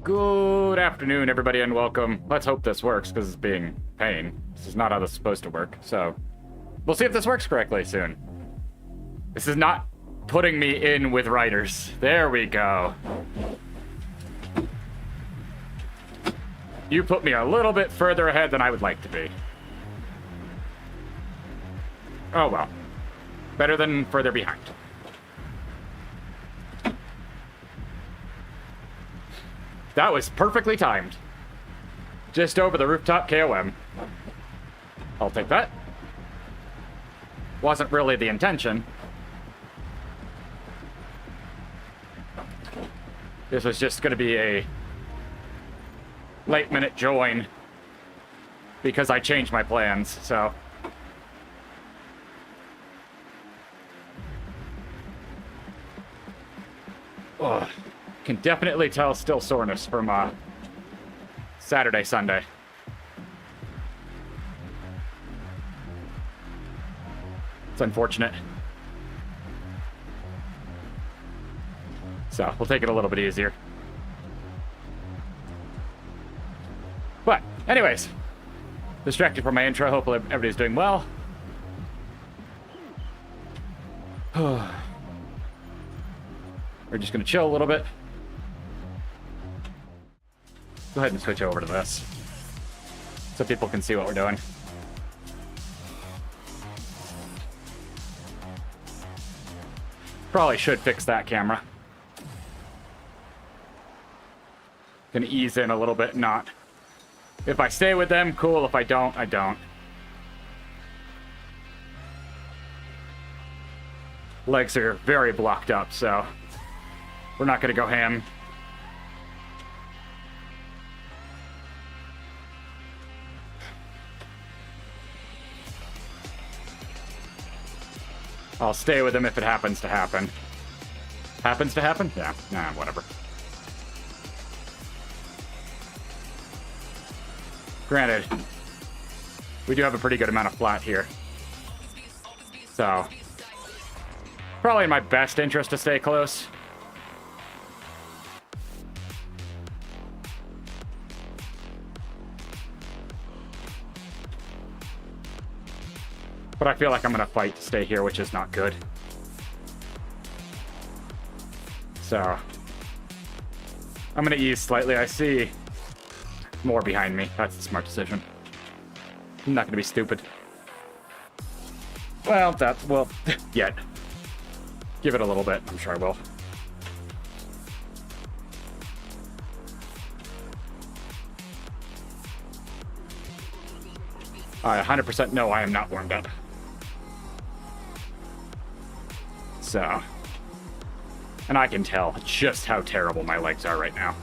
Good afternoon, everybody, and welcome. Let's hope this works, because it's being a pain. This is not how this is supposed to work, so we'll see if this works correctly soon. This is not putting me in with writers. There we go. You put me a little bit further ahead than I would like to be. Oh well. Better than further behind. That was perfectly timed. Just over the rooftop KOM. I'll take that. Wasn't really the intention. This was just going to be a late minute join because I changed my plans, so. Ugh. Can definitely tell still soreness from Saturday, Sunday. It's unfortunate. So we'll take it a little bit easier. But anyways, distracted from my intro. Hopefully everybody's doing well. We're just gonna chill a little bit. Go ahead and switch over to this so people can see what we're doing. Probably should fix that camera. Gonna ease in a little bit, not. If I stay with them, cool. If I don't, I don't. Legs are very blocked up, so we're not gonna go ham. I'll stay with him if it happens to happen. Happens to happen? Yeah, nah, whatever. Granted, we do have a pretty good amount of flat here. So, probably in my best interest to stay close. But I feel like I'm going to fight to stay here, which is not good. So, I'm going to ease slightly. I see more behind me. That's the smart decision. I'm not going to be stupid. Well, yet. Give it a little bit. I'm sure I will. I 100% know I am not warmed up. So, and I can tell just how terrible my legs are right now.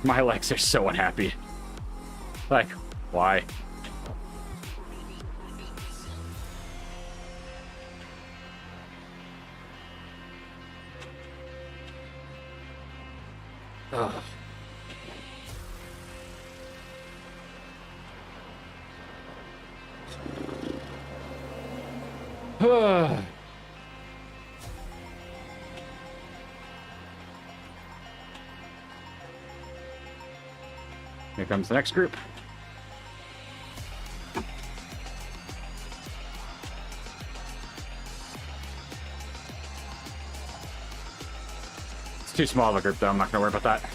My legs are so unhappy. Like, why? Here comes the next group. It's too small of a group, though. I'm not going to worry about that.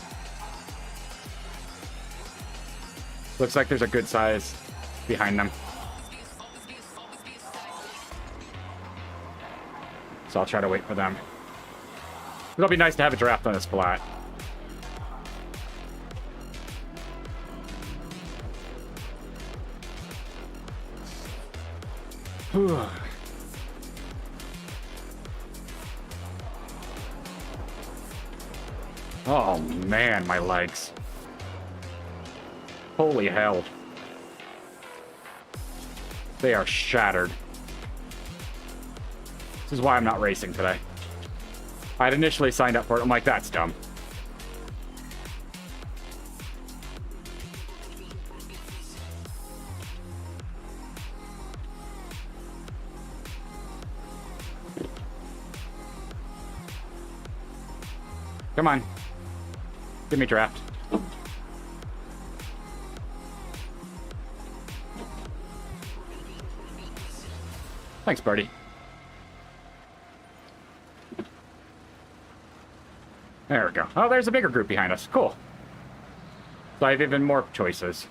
Looks like there's a good size behind them. So I'll try to wait for them. It'll be nice to have a draft on this flat. Oh man, my legs. Holy hell. They are shattered. This is why I'm not racing today. I'd initially signed up for it. I'm like, that's dumb. Come on. Give me draft. Thanks, Birdie. There we go. Oh, there's a bigger group behind us. Cool. So I have even more choices.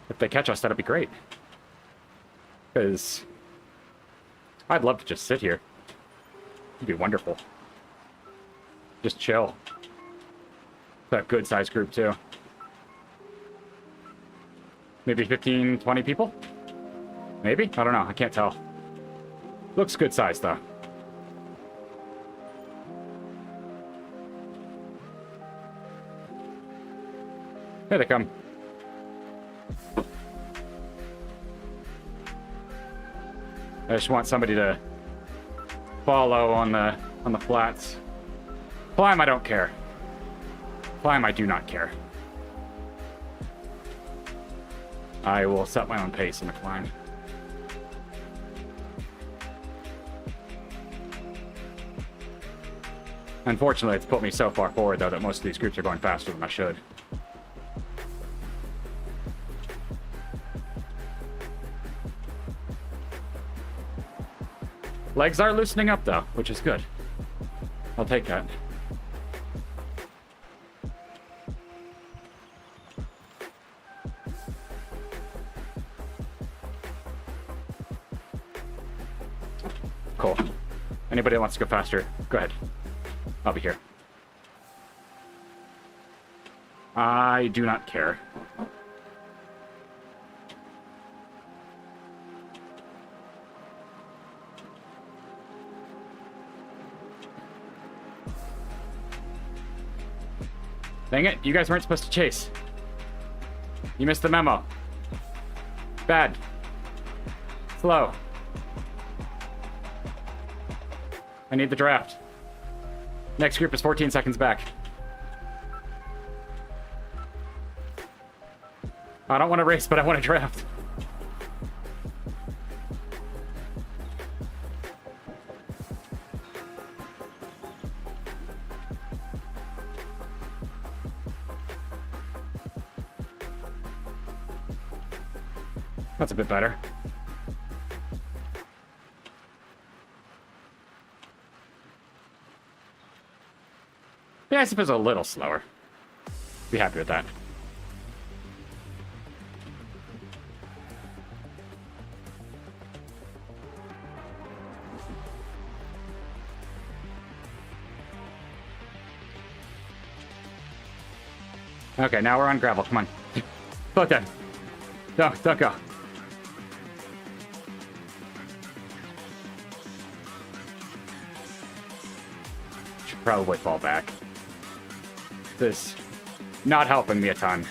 If they catch us, that'd be great. Because I'd love to just sit here. It'd be wonderful. Just chill. That good sized group, too. Maybe 15, 20 people? Maybe? I don't know. I can't tell. Looks good size, though. Here they come. I just want somebody to follow on the flats. Climb, I don't care. Climb, I do not care. I will set my own pace in the climb. Unfortunately, it's put me so far forward, though, that most of these groups are going faster than I should. Legs are loosening up, though, which is good. I'll take that. Cool. Anybody that wants to go faster, go ahead. I'll be here. I do not care. Dang it, you guys weren't supposed to chase. You missed the memo. Bad. Slow. I need the draft. Next group is 14 seconds back. I don't want to race, but I want to draft. That's a bit better. Yeah, I suppose a little slower. Be happy with that. Okay, now we're on gravel. Come on. Both dead. No, don't go. Should probably fall back. This not helping me a ton.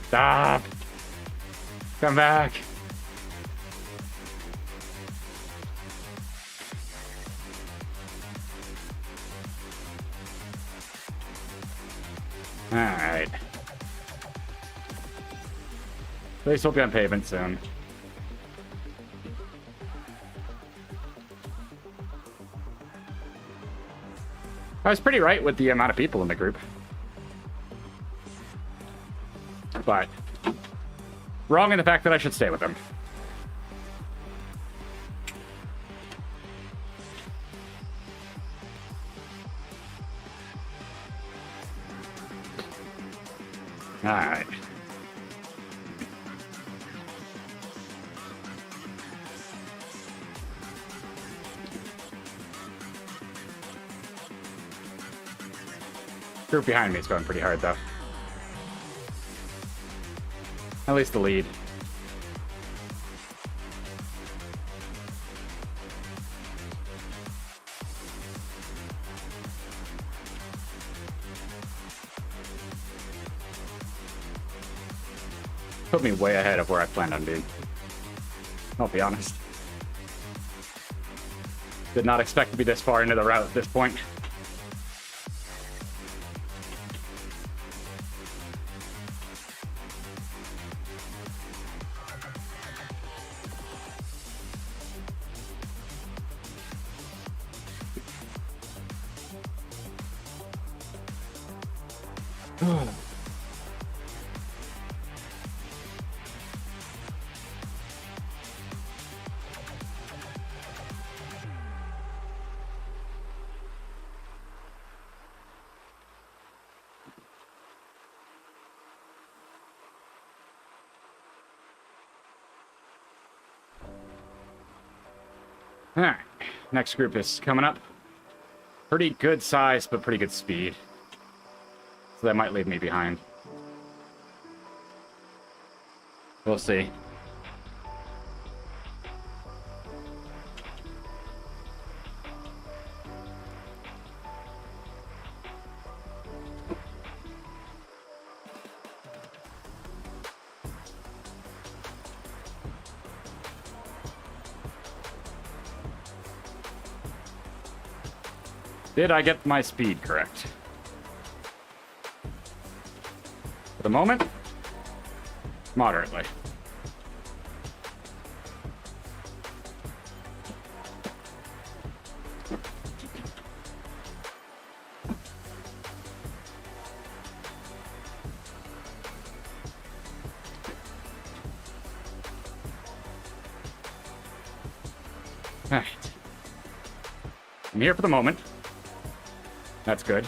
Stop. Come back. Alright. At least we'll be on pavement soon. I was pretty right with the amount of people in the group. But wrong in the fact that I should stay with them. Alright. Group behind me is going pretty hard, though. At least the lead. Put me way ahead of where I planned on being. I'll be honest. Did not expect to be this far into the route at this point. Alright, next group is coming up. Pretty good size, but pretty good speed. So that might leave me behind. We'll see. Did I get my speed correct? For the moment, moderately. All right. I'm here for the moment. That's good.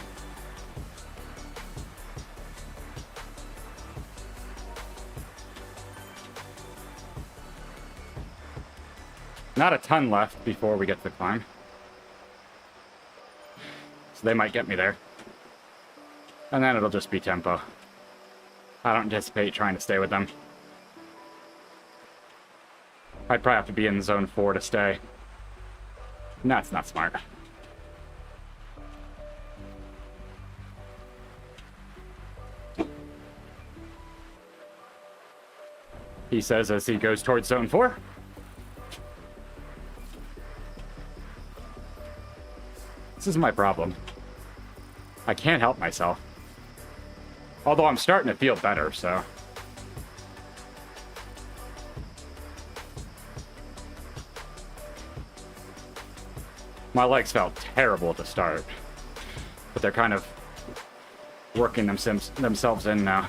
Not a ton left before we get to the climb. So they might get me there. And then it'll just be tempo. I don't anticipate trying to stay with them. I'd probably have to be in zone 4 to stay. And that's not smart. He says as he goes towards zone 4. This is my problem. I can't help myself. Although I'm starting to feel better, so. My legs felt terrible to start. But they're kind of working themselves in now.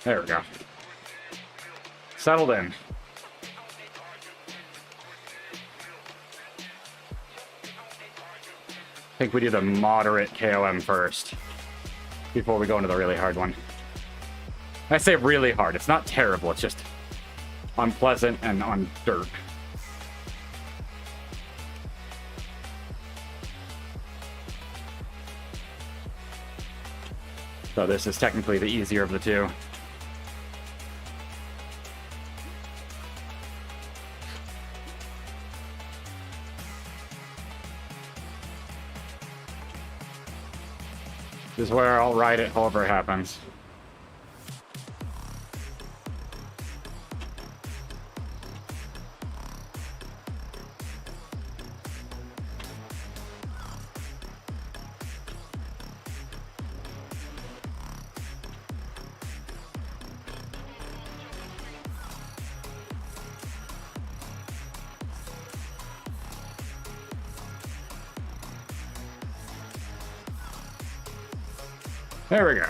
There we go. Settled in. I think we do the moderate KOM first before we go into the really hard one. I say really hard. It's not terrible. It's just unpleasant and on dirt. So this is technically the easier of the two. This is where I'll ride it however it happens. There we go.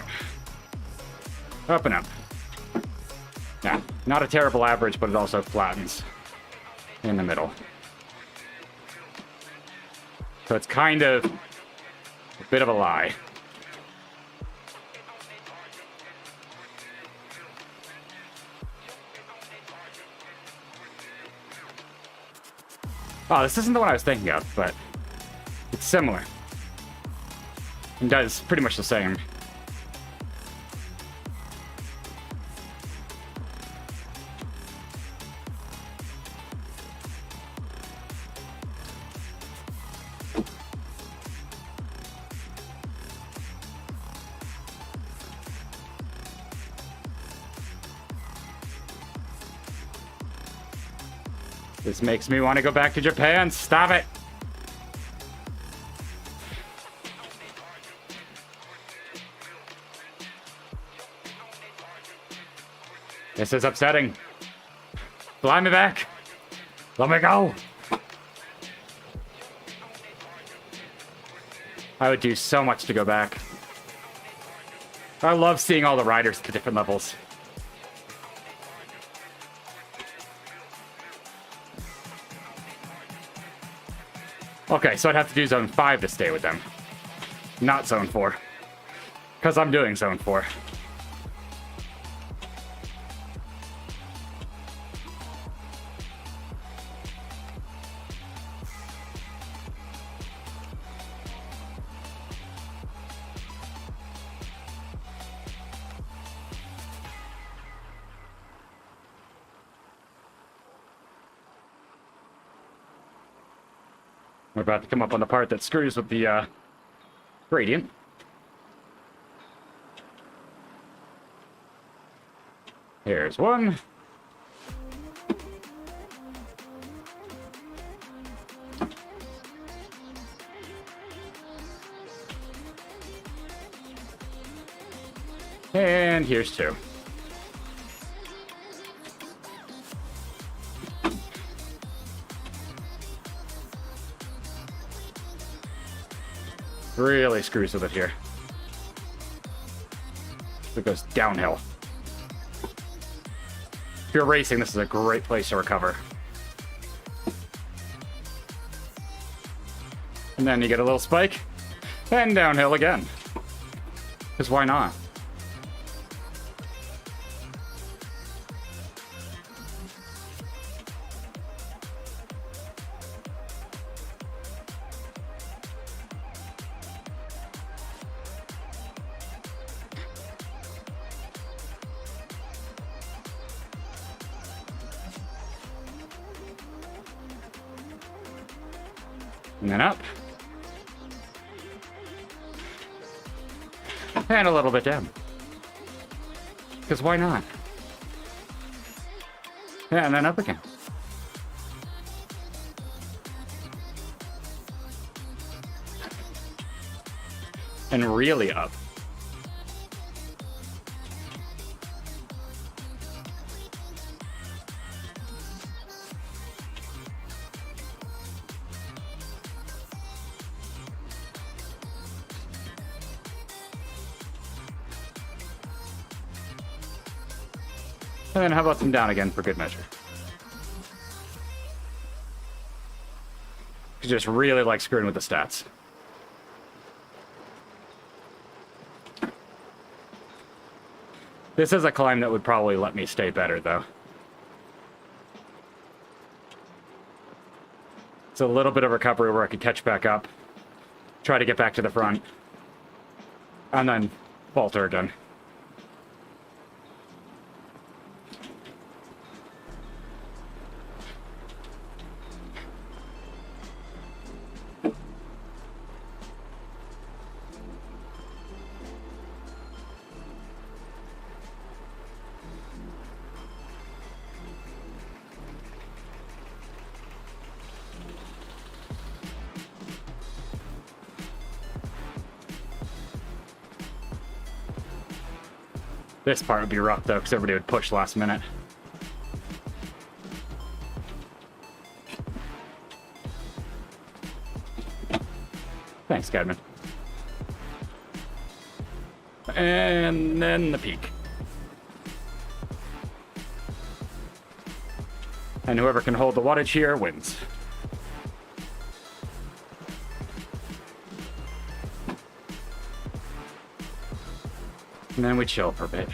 Up and up. Now, not a terrible average, but it also flattens in the middle. So it's kind of a bit of a lie. Oh, this isn't the one I was thinking of, but it's similar. It does pretty much the same. This makes me want to go back to Japan. Stop it! This is upsetting. Fly me back. Let me go. I would do so much to go back. I love seeing all the riders at the different levels. Okay, so I'd have to do Zone 5 to stay with them. Not Zone 4. Because I'm doing Zone 4. We're about to come up on the part that screws with the gradient. Here's one. And here's two. Really screws with it here. It goes downhill. If you're racing, this is a great place to recover. And then you get a little spike, and downhill again. Because why not? And then up. And a little bit down. Because why not? Yeah, and then up again. And really up. And then how about some down again for good measure? You just really like screwing with the stats. This is a climb that would probably let me stay better, though. It's a little bit of recovery where I could catch back up, try to get back to the front, and then falter again. This part would be rough, though, because everybody would push last minute. Thanks, Cadman. And then the peak. And whoever can hold the wattage here wins. And then we chill for a bit.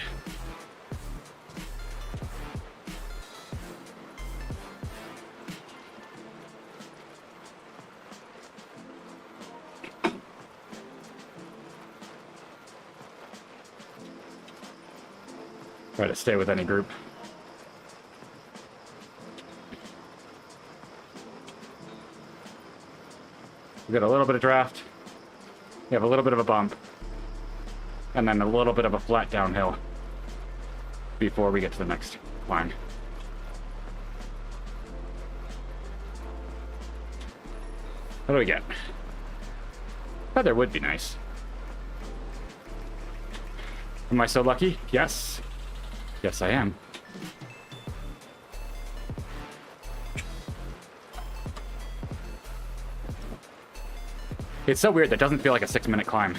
Try to stay with any group. We got a little bit of draft. We have a little bit of a bump. And then a little bit of a flat downhill before we get to the next climb. What do we get? Feather would be nice. Am I so lucky? Yes. Yes, I am. It's so weird. That doesn't feel like a 6-minute climb.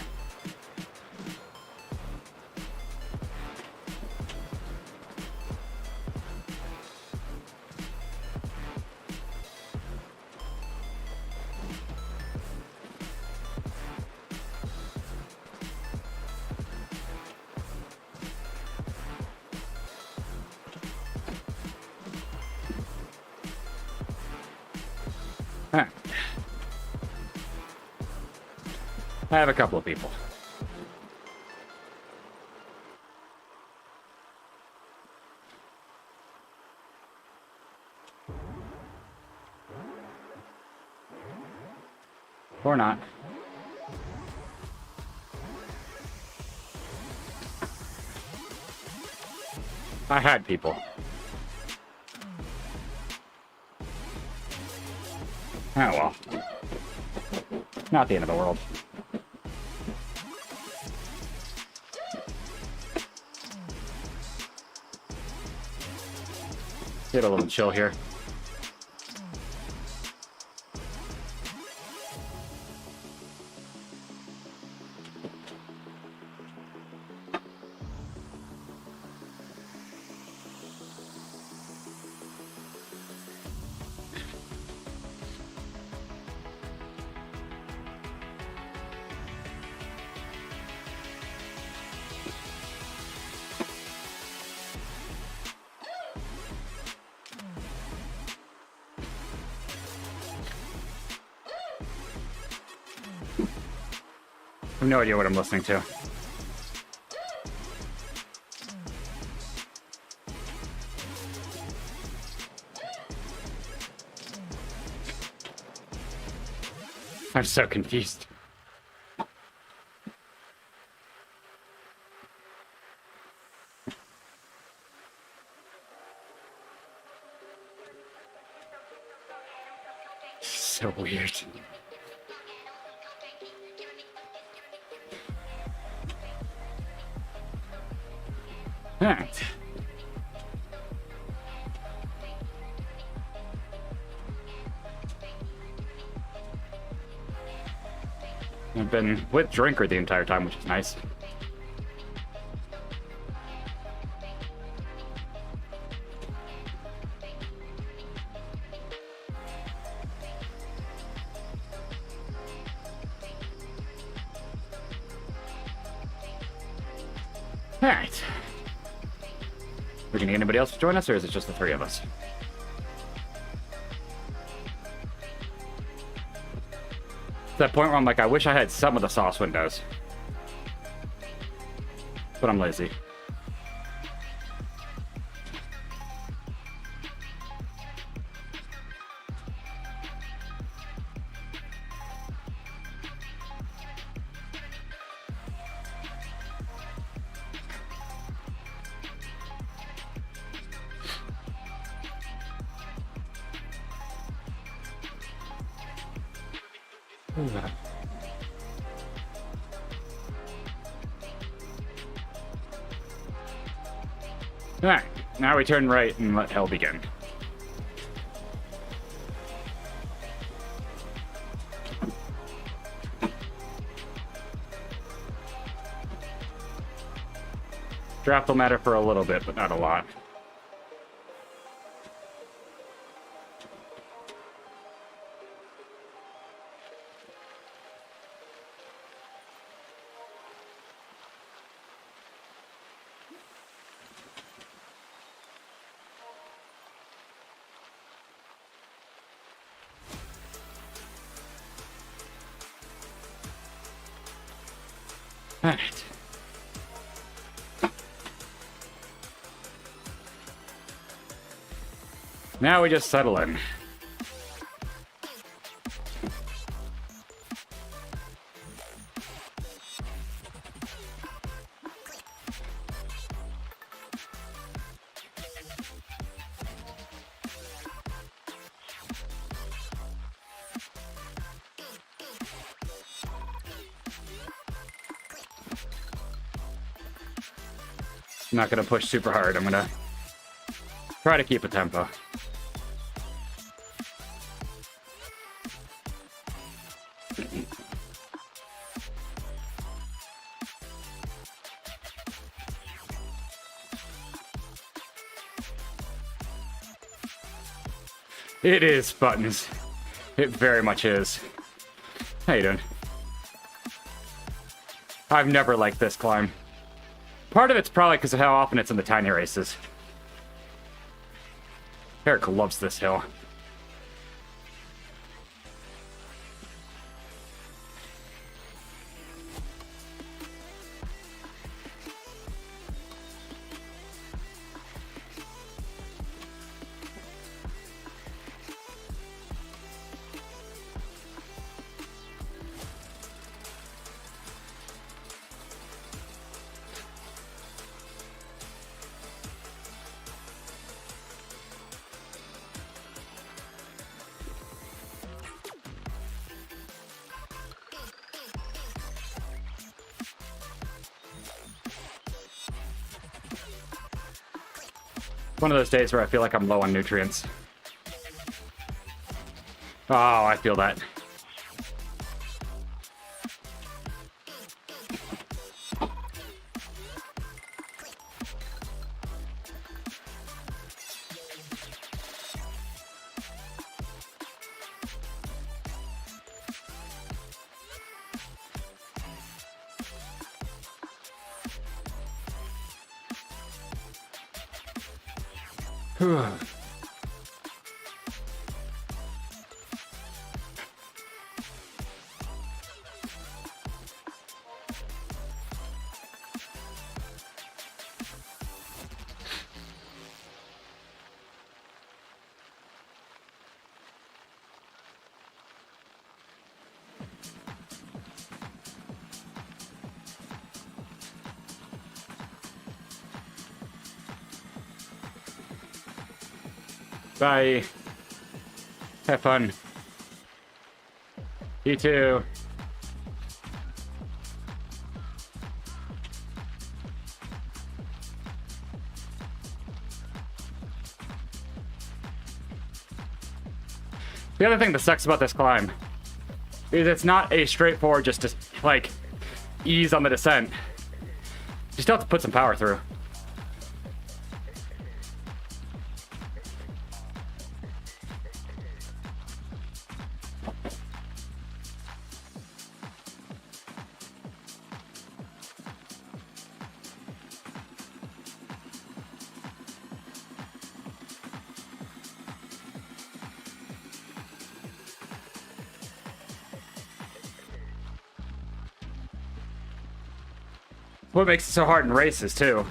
Huh. I have a couple of people. Or not. I had people. Oh well. Not the end of the world. Get a little chill here. I have no idea what I'm listening to. I'm so confused. So weird. Alright. I've been with Drinker the entire time, which is nice. Alright. We gonna get anybody else to join us, or is it just the three of us? It's that point where I'm like, I wish I had some of the sauce windows. But I'm lazy. Alright, now we turn right and let hell begin. Draft will matter for a little bit, but not a lot. Alright. Now we just settle in. I'm not gonna push super hard. I'm gonna try to keep a tempo. It is, Buttons. It very much is. How you doing? I've never liked this climb. Part of it's probably because of how often it's in the tiny races. Eric loves this hill. One of those days where I feel like I'm low on nutrients. Oh, I feel that. Bye. Have fun. You too. The other thing that sucks about this climb is it's not a straightforward just to, like, ease on the descent. You still have to put some power through. What makes it so hard in races, too.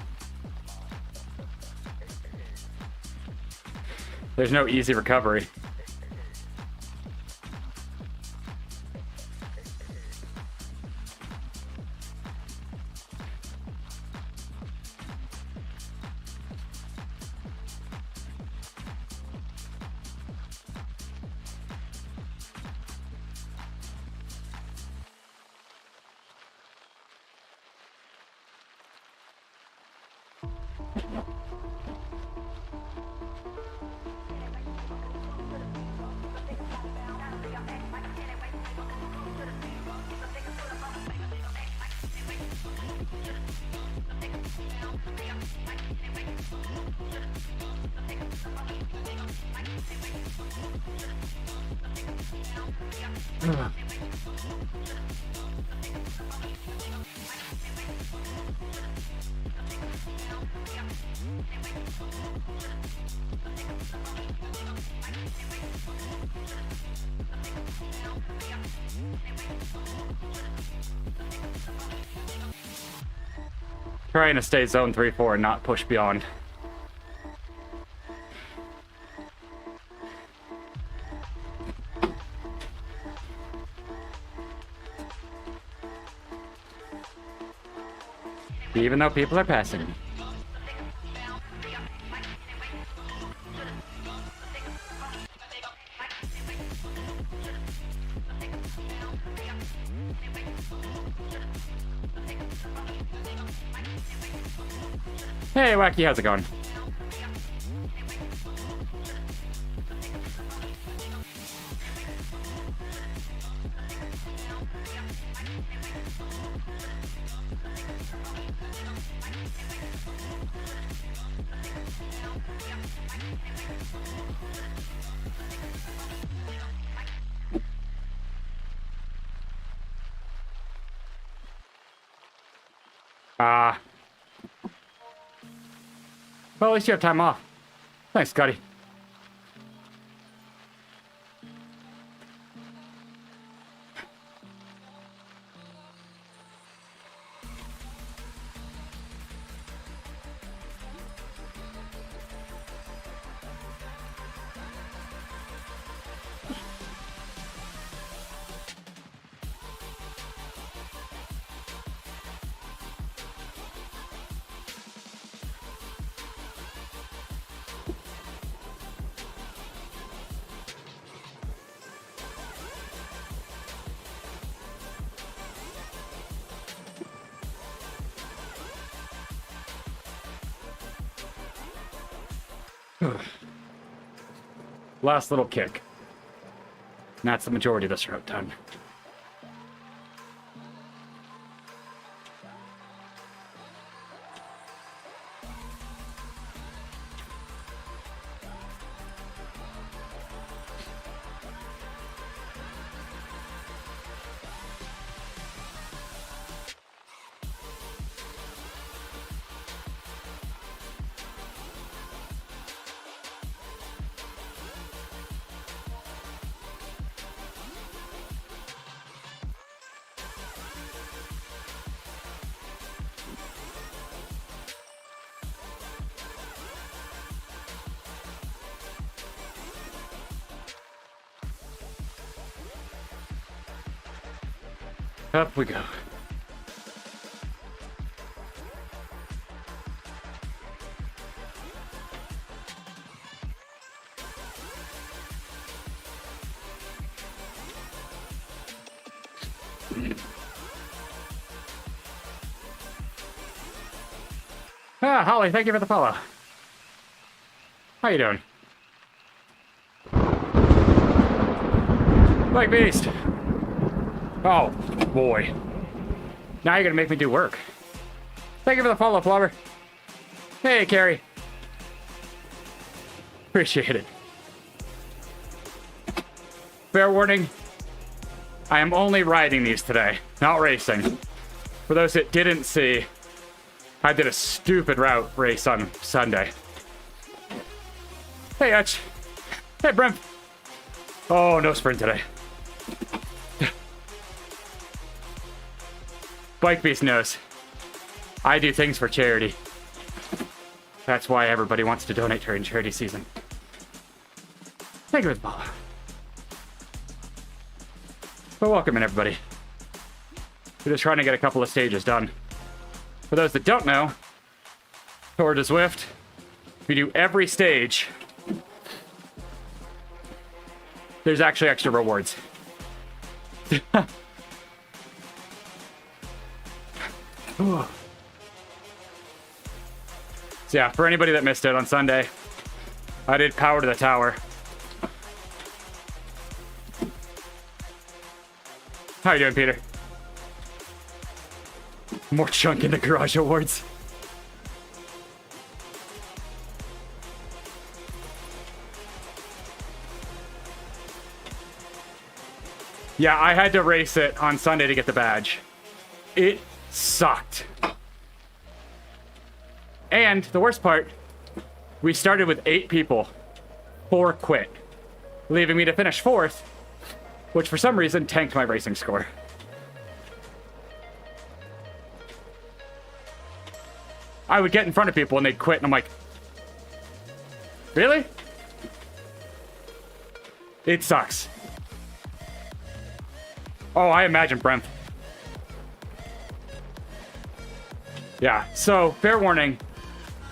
There's no easy recovery. Trying to stay zone 3-4 and not push beyond. Even though people are passing me. Hey, Wacky, how's it going? Well, at least you have time off. Thanks, Scotty. Last little kick. And that's the majority of this route done. Up we go. Holly, thank you for the follow. How you doing? Like Beast. Oh, boy. Now you're gonna make me do work. Thank you for the follow, Flubber. Hey, Carrie. Appreciate it. Fair warning, I am only riding these today, not racing. For those that didn't see, I did a stupid route race on Sunday. Hey, Etch. Hey, Brim. Oh, no sprint today. Bike Beast knows. I do things for charity. That's why everybody wants to donate during charity season. Thank you for the follow. But welcome in, everybody. We're just trying to get a couple of stages done. For those that don't know, Tour de Zwift, we do every stage. There's actually extra rewards. So yeah, for anybody that missed it on Sunday, I did Power to the Tower. How you doing, Peter? More chunk in the garage awards. Yeah, I had to race it on Sunday to get the badge. It sucked. And the worst part, we started with 8 people. 4 quit, leaving me to finish 4th, which for some reason tanked my racing score. I would get in front of people and they'd quit, and I'm like, really? It sucks. Oh, I imagine Brent. Yeah, so fair warning.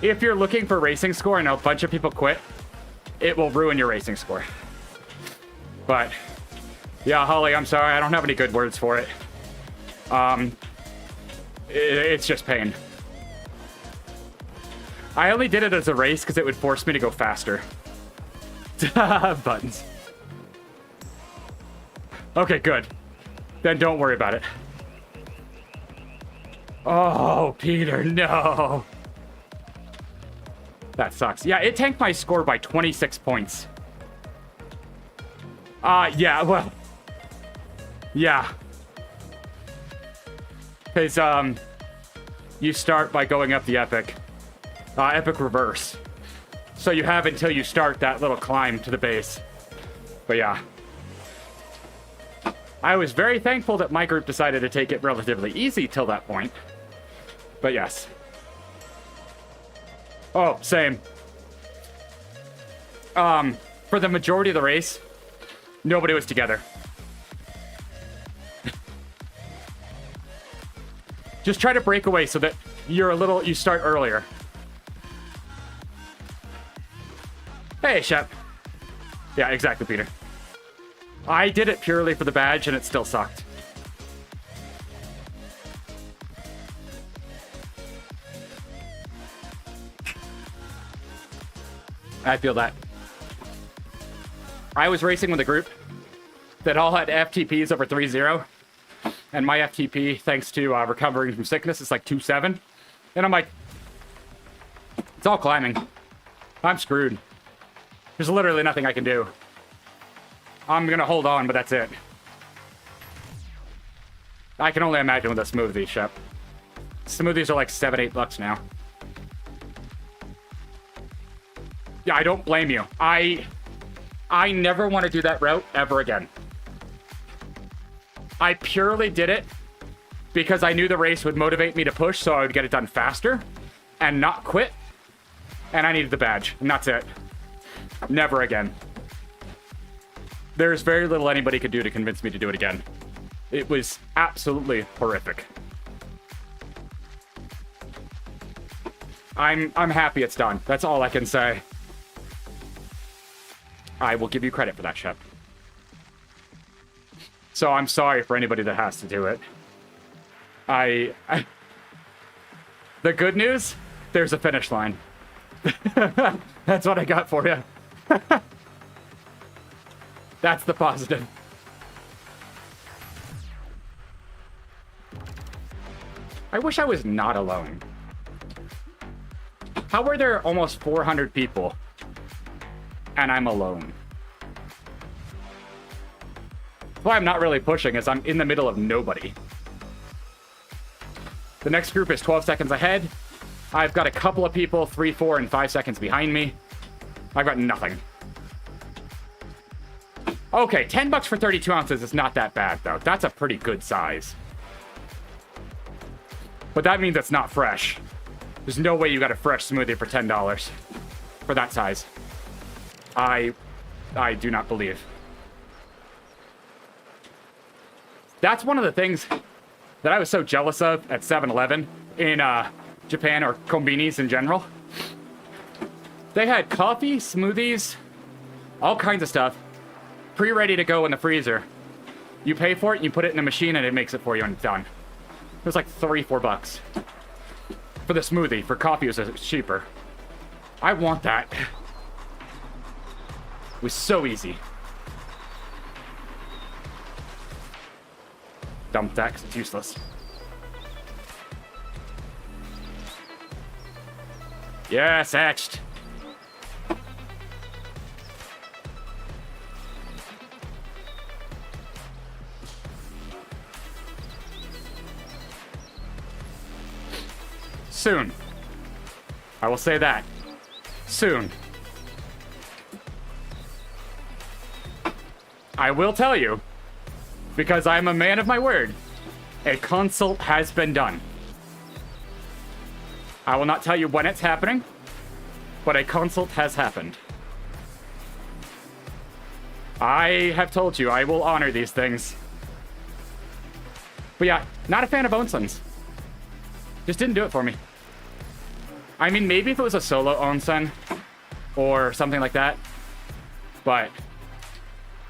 If you're looking for racing score and a bunch of people quit, it will ruin your racing score. But yeah, Holly, I'm sorry. I don't have any good words for it. It's just pain. I only did it as a race because it would force me to go faster. Buttons. Okay, good. Then don't worry about it. Oh, Peter, no. That sucks. Yeah, it tanked my score by 26 points. Yeah, well. Yeah. Because, you start by going up the epic. Epic reverse. So you have until you start that little climb to the base. But yeah. I was very thankful that my group decided to take it relatively easy till that point. But yes. Oh, same. For the majority of the race, nobody was together. Just try to break away so that you start earlier. Hey, Shep. Yeah, exactly, Peter. I did it purely for the badge, and it still sucked. I feel that. I was racing with a group that all had FTPs over 3.0, and my FTP, thanks to recovering from sickness, is like 2.7. And I'm like, it's all climbing. I'm screwed. There's literally nothing I can do. I'm gonna hold on, but that's it. I can only imagine with a smoothie, Shep. Smoothies are like $7-8 now. Yeah, I don't blame you. I never want to do that route ever again. I purely did it because I knew the race would motivate me to push, so I would get it done faster and not quit. And I needed the badge, and that's it. Never again. There's very little anybody could do to convince me to do it again. It was absolutely horrific. I'm happy it's done. That's all I can say. I will give you credit for that, Shep. So I'm sorry for anybody that has to do it. The good news, there's a finish line. That's what I got for you. That's the positive. I wish I was not alone. How are there almost 400 people and I'm alone? Why I'm not really pushing is I'm in the middle of nobody. The next group is 12 seconds ahead. I've got a couple of people 3, 4, and 5 seconds behind me. I've got nothing. Okay, $10 for 32 ounces is not that bad, though. That's a pretty good size. But that means it's not fresh. There's no way you got a fresh smoothie for $10 for that size. I do not believe. That's one of the things that I was so jealous of at 7-Eleven in Japan, or konbinis in general. They had coffee, smoothies, all kinds of stuff, pre-ready to go in the freezer. You pay for it, and you put it in a machine, and it makes it for you, and it's done. It was like $3-4 for the smoothie. For coffee, it was cheaper. I want that. It was so easy. Dump that, 'cause it's useless. Yes, etched. Soon. I will say that. Soon. I will tell you, because I'm a man of my word, a consult has been done. I will not tell you when it's happening, but a consult has happened. I have told you I will honor these things. But yeah, not a fan of onsens. Just didn't do it for me. I mean, maybe if it was a solo onsen or something like that. But,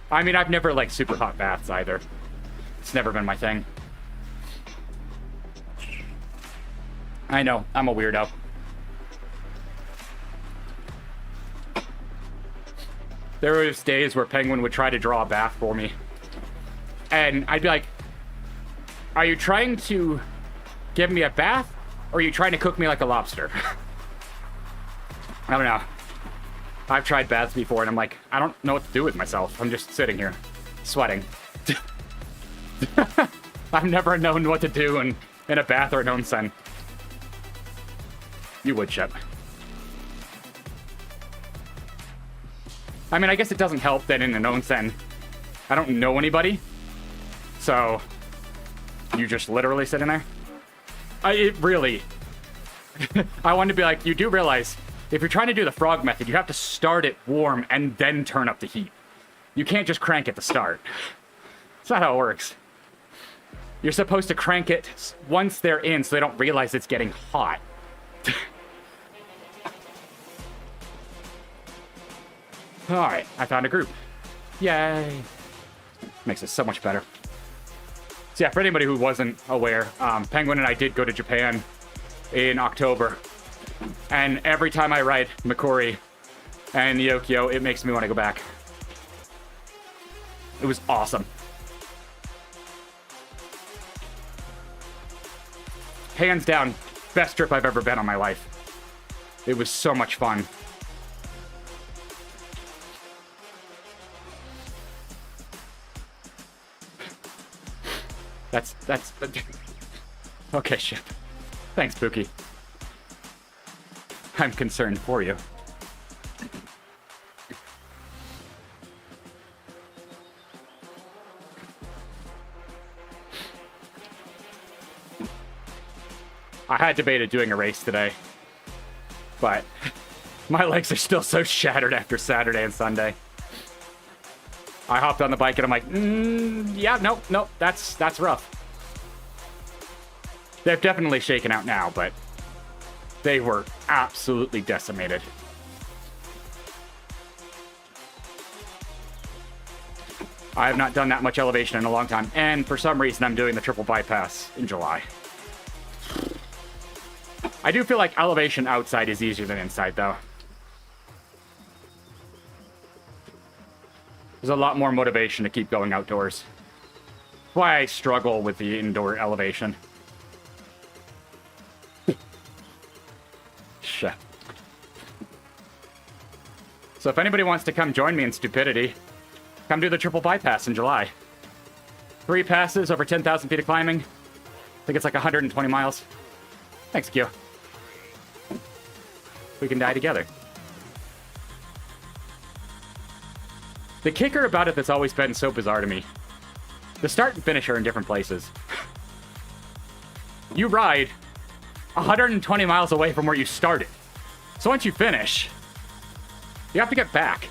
I mean, I've never liked super hot baths either. It's never been my thing. I know, I'm a weirdo. There was days where Penguin would try to draw a bath for me. And I'd be like, are you trying to give me a bath, or are you trying to cook me like a lobster? I don't know. I've tried baths before, and I'm like, I don't know what to do with myself. I'm just sitting here, sweating. I've never known what to do in a bath or an onsen. You would, Shep. I mean, I guess it doesn't help that in an onsen, I don't know anybody. So, you just literally sit in there? It really... I wanted to be like, you do realize, if you're trying to do the frog method, you have to start it warm and then turn up the heat. You can't just crank at the start. That's not how it works. You're supposed to crank it once they're in so they don't realize it's getting hot. Alright, I found a group. Yay. Makes it so much better. So yeah, for anybody who wasn't aware, Penguin and I did go to Japan in October. And every time I ride Makuri and Yokio, it makes me want to go back. It was awesome. Hands down, best trip I've ever been on my life. It was so much fun. That's... Okay, Ship. Thanks, Pookie. I'm concerned for you. I had debated doing a race today, but my legs are still so shattered after Saturday and Sunday. I hopped on the bike and I'm like, yeah, nope, that's rough. They've definitely shaken out now, but they were absolutely decimated. I have not done that much elevation in a long time, and for some reason I'm doing the triple bypass in July. I do feel like elevation outside is easier than inside, though. There's a lot more motivation to keep going outdoors. That's why I struggle with the indoor elevation. Shit. So if anybody wants to come join me in stupidity, come do the triple bypass in July. 3 passes over 10,000 feet of climbing. I think it's like 120 miles. Thanks, Kyo. We can die together. The kicker about it that's always been so bizarre to me, the start and finish are in different places. You ride, 120 miles away from where you started. So once you finish, you have to get back.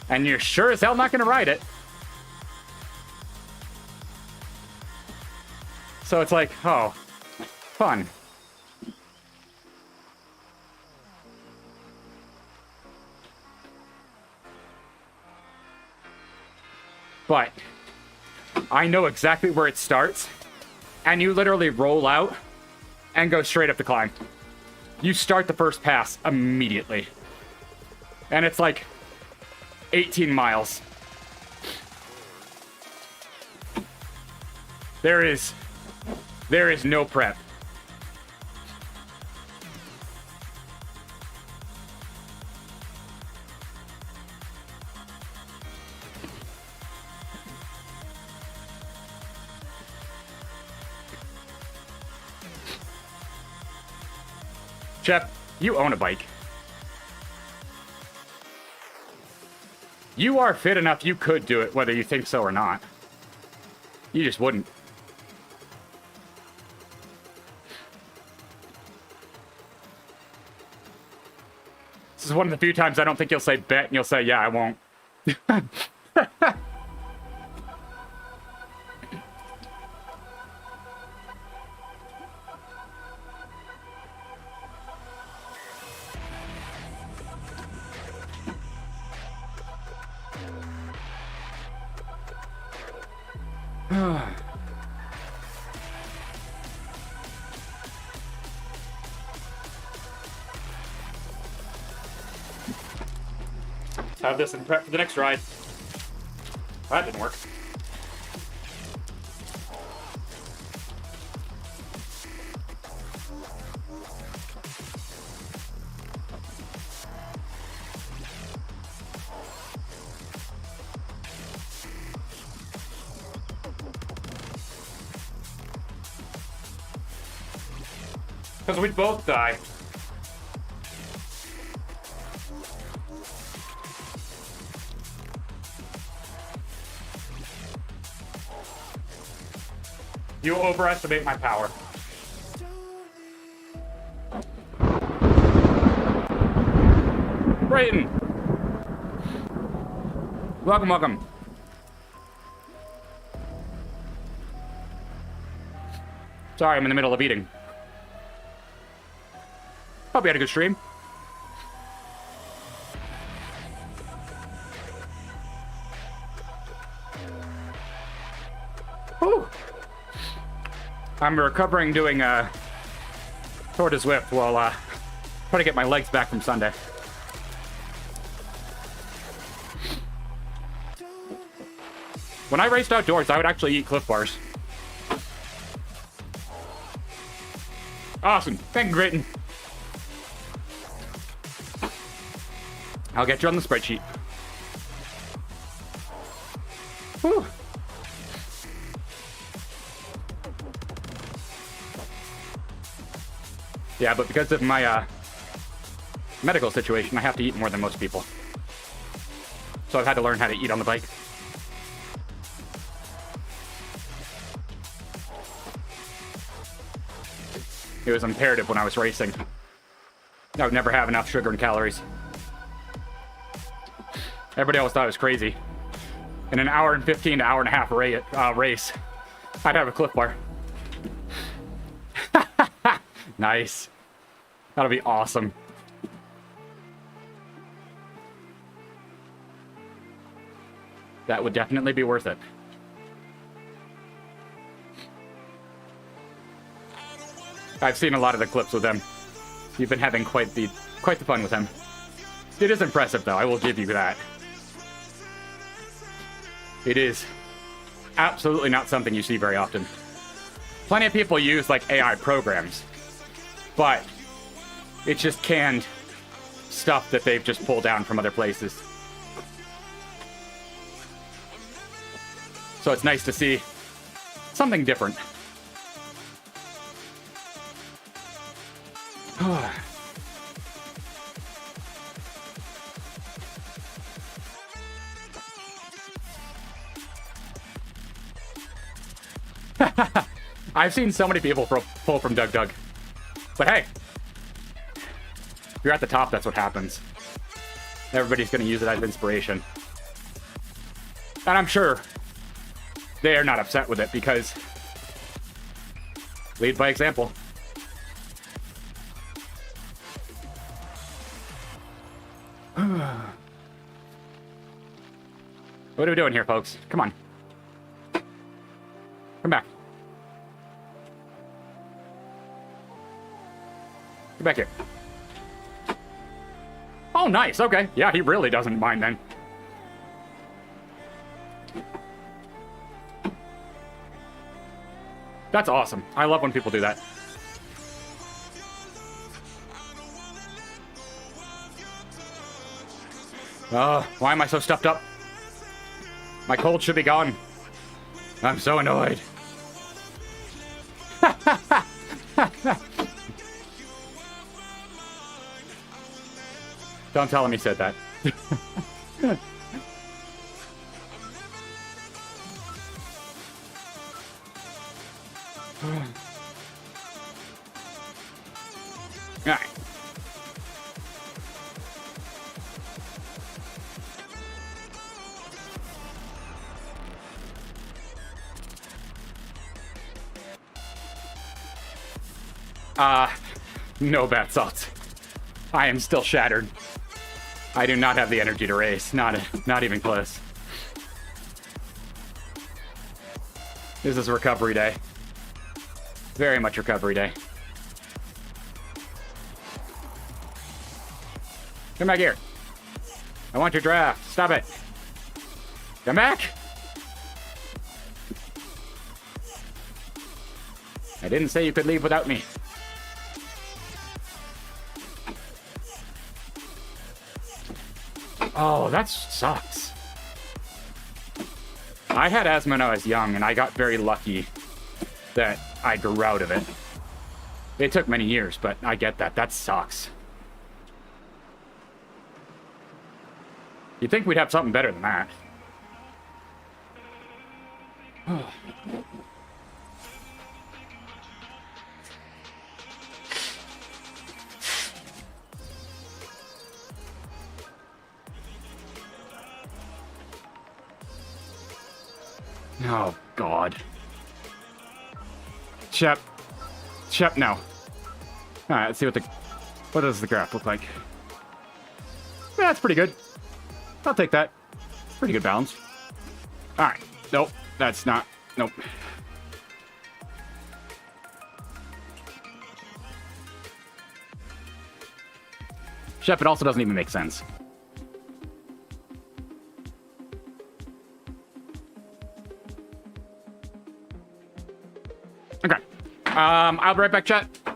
And you're sure as hell not going to ride it. So it's like, oh, fun. But I know exactly where it starts, and you literally roll out and go straight up the climb. You start the first pass immediately. And it's like 18 miles. There is no prep. Jeff, you own a bike. You are fit enough you could do it, whether you think so or not. You just wouldn't. This is one of the few times I don't think you'll say bet and you'll say, yeah, I won't. Have this in prep for the next ride. That didn't work. Because we'd both die. You overestimate my power. Brayton! Welcome, welcome. Sorry, I'm in the middle of eating. Hope you had a good stream. Whew. I'm recovering doing Tour de Zwift while trying to get my legs back from Sunday. When I raced outdoors, I would actually eat Cliff Bars. Awesome. Thank you, Grayton. I'll get you on the spreadsheet. Whew. Yeah, but because of my medical situation, I have to eat more than most people. So I've had to learn how to eat on the bike. It was imperative when I was racing. I would never have enough sugar and calories. Everybody else thought it was crazy. In an hour and 15 to hour and a half race, I'd have a Cliff Bar. Nice. That'll be awesome. That would definitely be worth it. I've seen a lot of the clips with him. You've been having quite the fun with him. It is impressive, though. I will give you that. It is absolutely not something you see very often. Plenty of people use, like, AI programs. But it's just canned stuff that they've just pulled down from other places. So it's nice to see something different. I've seen so many people pull from Doug Doug. But hey, if you're at the top, that's what happens. Everybody's going to use it as inspiration. And I'm sure they are not upset with it because lead by example. What are we doing here, folks? Come on. Come back. Get back here. Oh, nice. Okay. Yeah, he really doesn't mind then. That's awesome. I love when people do that. Why am I so stuffed up? My cold should be gone. I'm so annoyed. Don't tell him he said that. All right. No bath salts. I am still shattered. I do not have the energy to race. Not even close. This is recovery day. Very much recovery day. Come back here. I want your draft. Stop it. Come back. I didn't say you could leave without me. Oh, that sucks. I had asthma when I was young, and I got very lucky that I grew out of it. It took many years, but I get that. That sucks. You'd think we'd have something better than that. Oh, God. Shep, no. All right, let's see what does the graph look like. Yeah, that's pretty good. I'll take that. Pretty good balance. All right. Nope, that's not. Nope. Shep, it also doesn't even make sense. Okay. I'll be right back, chat. I'm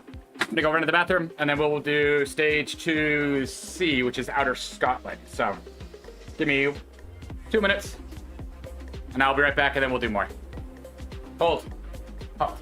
gonna go run to the bathroom, and then we'll do stage 2C, which is Outer Scotland. So, give me 2 minutes, and I'll be right back, and then we'll do more. Hold. Hold.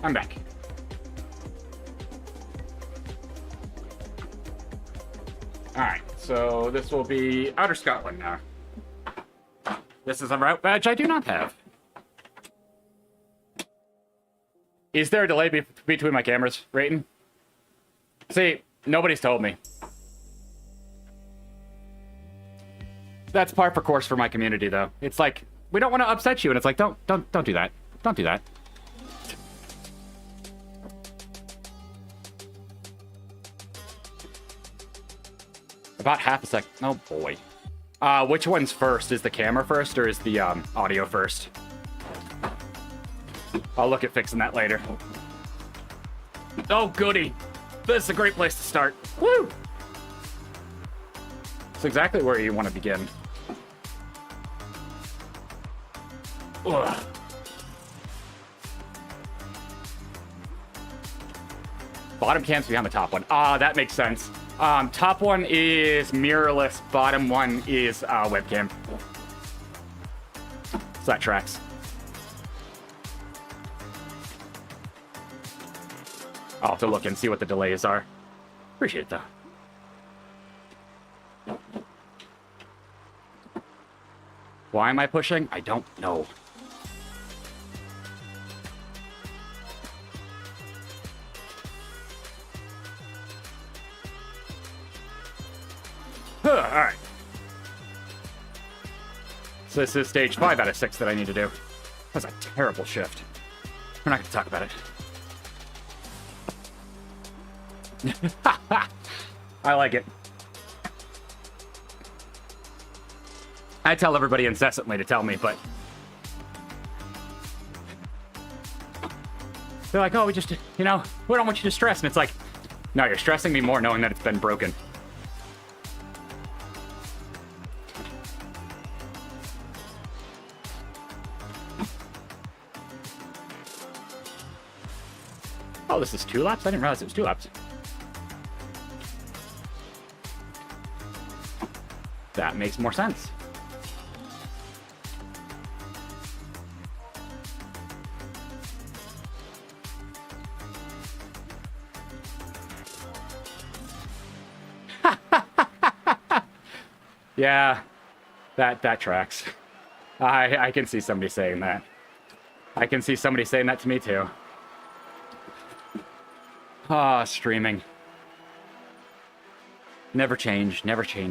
I'm back. Alright, so this will be Outer Scotland now. This is a route badge I do not have. Is there a delay between my cameras, Rayton? See, nobody's told me. That's par for course for my community, though. It's like, we don't want to upset you, and it's like, don't do that. Don't do that. About half a sec. Oh boy. Which one's first? Is the camera first or is the audio first? I'll look at fixing that later. Oh goody. This is a great place to start. Woo! It's exactly where you want to begin. Ugh. Bottom cam's behind the top one. That makes sense. Top one is mirrorless, bottom one is webcam. So that tracks. I'll have to look and see what the delays are. Appreciate it, though. Why am I pushing? I don't know. Alright. So this is stage 5 out of 6 that I need to do. That's a terrible shift. We're not going to talk about it. I like it. I tell everybody incessantly to tell me, but... they're like, oh, we just, you know, we don't want you to stress. And it's like, no, you're stressing me more knowing that it's been broken. Oh, this is 2 laps? I didn't realize it was 2 laps. That makes more sense. Yeah, that tracks. I can see somebody saying that. I can see somebody saying that to me too. Ah, streaming. Never change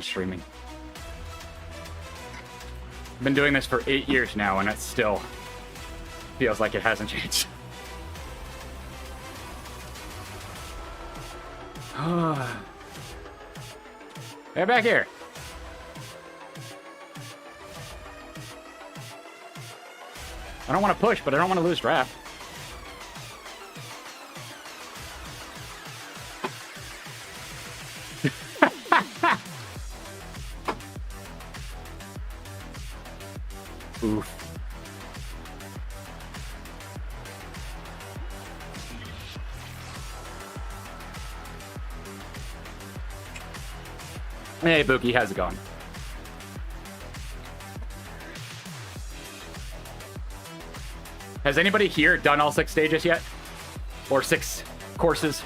streaming. I've been doing this for 8 years now, and it still feels like it hasn't changed. Hey, back here. I don't want to push, but I don't want to lose draft. Oof. Hey, Bookie, how's it going? Has anybody here done all 6 stages yet? Or 6 courses?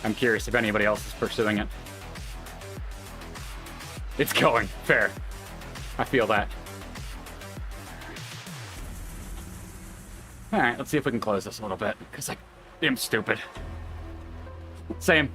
I'm curious if anybody else is pursuing it. It's going. Fair. I feel that. Alright, let's see if we can close this a little bit, because I am stupid. Same.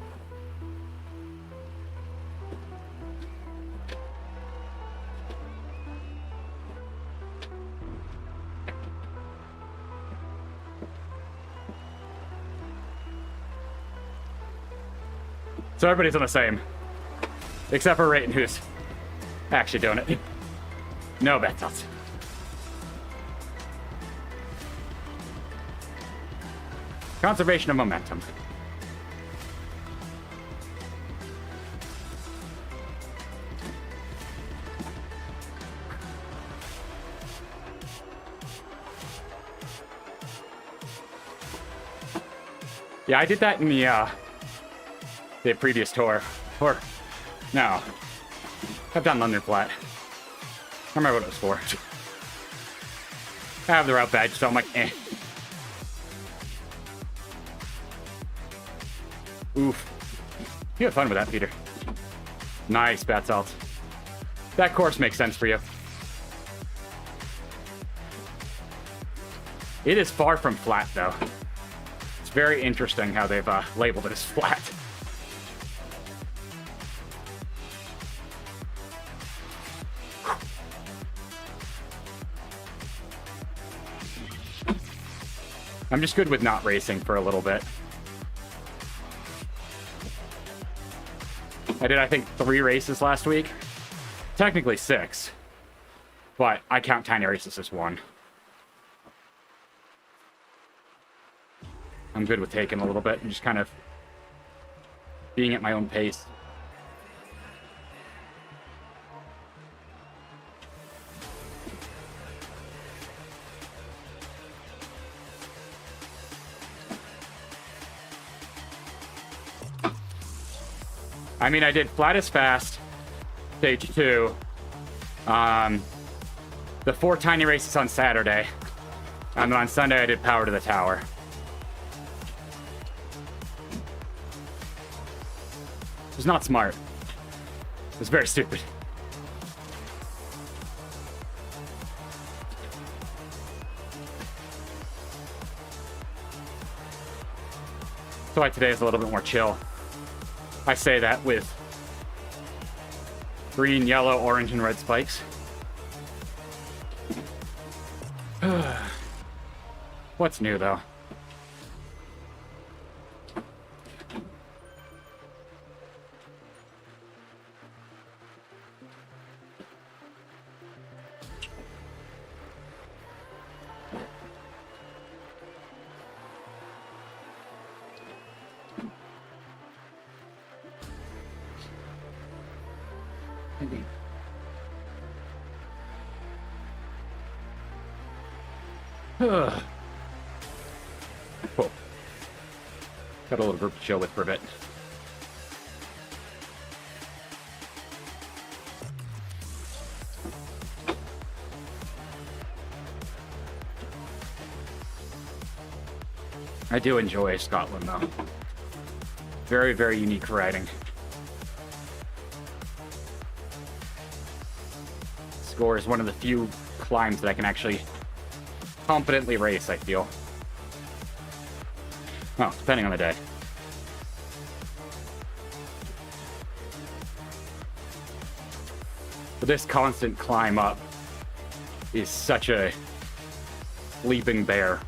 So everybody's on the same. Except for Rayton, who's actually doing it. No battles. Conservation of momentum. Yeah, I did that in the previous tour. Or, no. I've done London Flat. I remember what it was for. I have the route badge, so I'm like, eh. Oof. You had fun with that, Peter. Nice, Bat Salt. That course makes sense for you. It is far from flat, though. It's very interesting how they've labeled it as flat. I'm just good with not racing for a little bit. I did, I think, 3 races last week. Technically 6. But I count tiny races as 1. I'm good with taking a little bit and just kind of being at my own pace. I mean, I did flat as fast, stage 2. The 4 tiny races on Saturday. And then on Sunday, I did power to the tower. It was not smart. It was very stupid. That's why today is a little bit more chill. I say that with green, yellow, orange, and red spikes. What's new, though? Cool. Got a little group to chill with for a bit. I do enjoy Scotland, though. Very, very unique riding. Score is one of the few climbs that I can actually competently race, I feel. Well, depending on the day. But this constant climb up is such a leaping bear.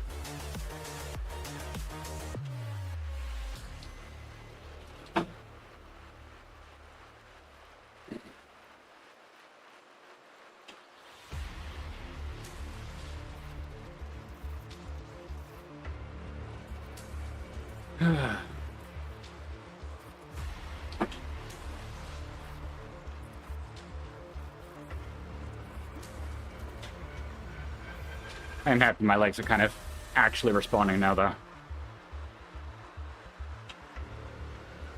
I'm happy my legs are kind of actually responding now, though.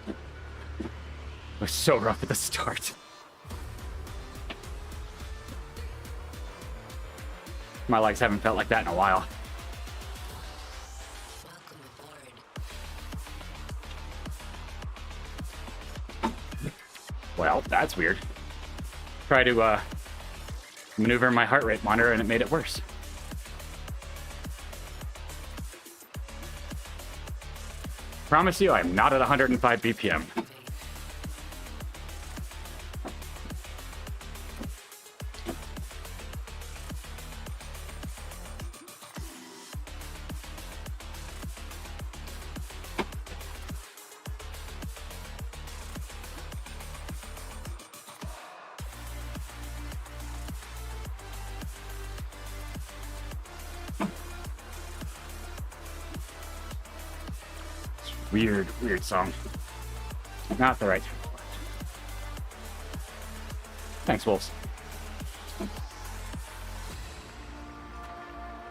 It was so rough at the start. My legs haven't felt like that in a while. Well, that's weird. Try to maneuver my heart rate monitor and it made it worse. Promise you, I'm not at 105 BPM. Weird song. Not the right. Thanks, Wolves.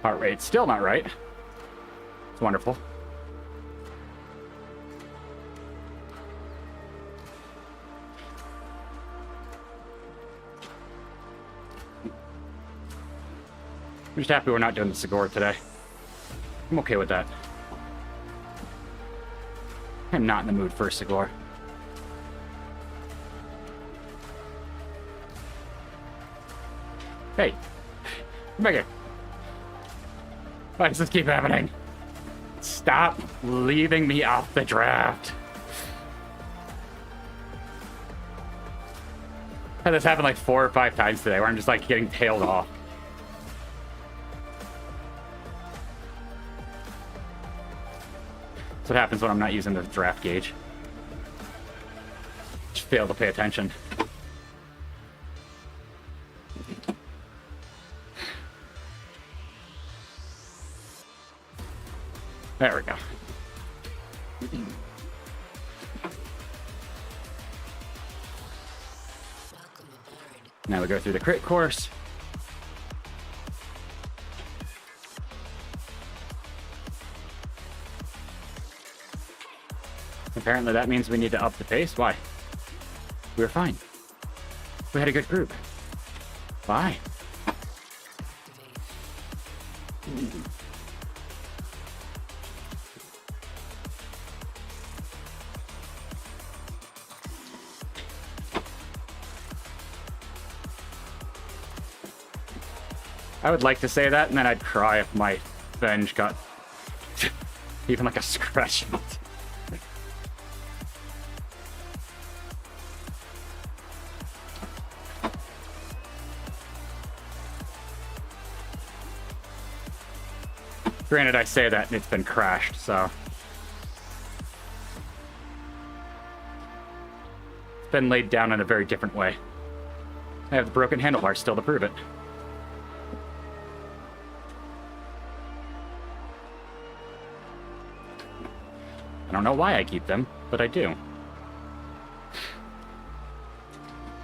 Heart rate still not right. It's wonderful. I'm just happy we're not doing the Sigor today. I'm okay with that. I'm not in the mood for a Sigor. Hey, come back here. Why does this keep happening? Stop leaving me off the draft. Had this happen like 4 or 5 times today where I'm just like getting tailed off. That's what happens when I'm not using the draft gauge. Just fail to pay attention. There we go. Now we go through the crit course. Apparently that means we need to up the pace. Why? We were fine. We had a good group. Why? I would like to say that, and then I'd cry if my Venge got even like a scratch. Granted, I say that and it's been crashed, so. It's been laid down in a very different way. I have the broken handlebars still to prove it. I don't know why I keep them, but I do.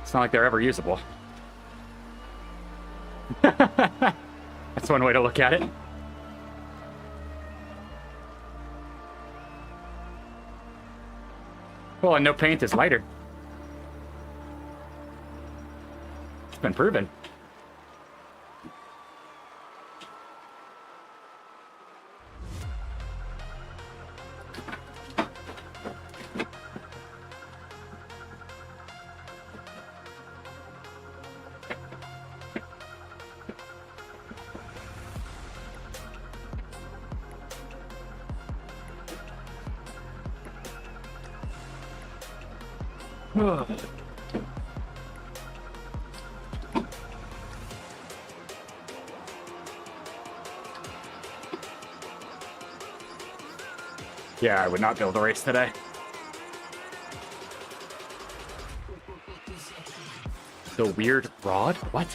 It's not like they're ever usable. That's one way to look at it. Well, and no paint is lighter. It's been proven. Yeah, I would not build a race today. The weird rod? What?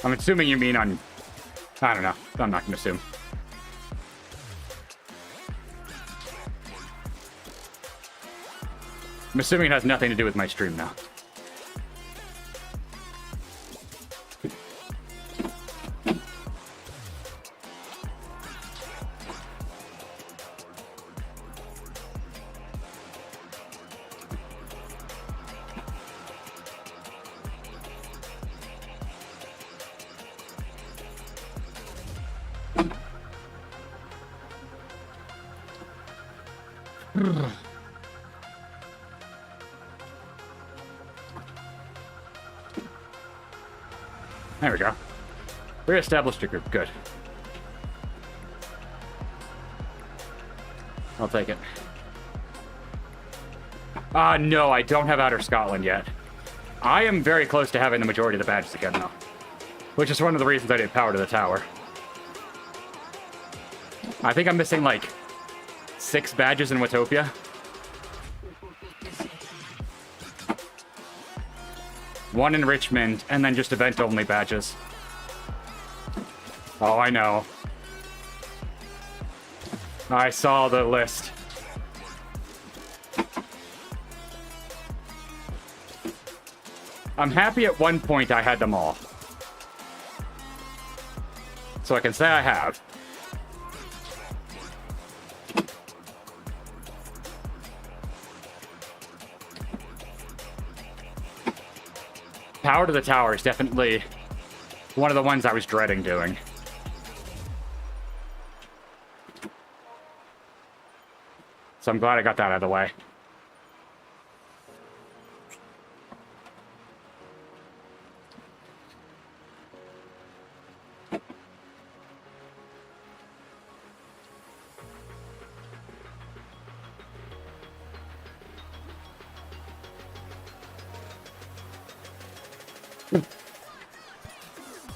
I'm assuming you mean on... I don't know. I'm not going to assume. I'm assuming it has nothing to do with my stream now. There we go. Re-established a group. Good. I'll take it. No, I don't have Outer Scotland yet. I am very close to having the majority of the badges again, though. Which is one of the reasons I did Power to the Tower. I think I'm missing, like, 6 badges in Watopia. One in Richmond, and then just event-only badges. Oh, I know. I saw the list. I'm happy at one point I had them all. So I can say I have. Power to the Tower is definitely one of the ones I was dreading doing. So I'm glad I got that out of the way.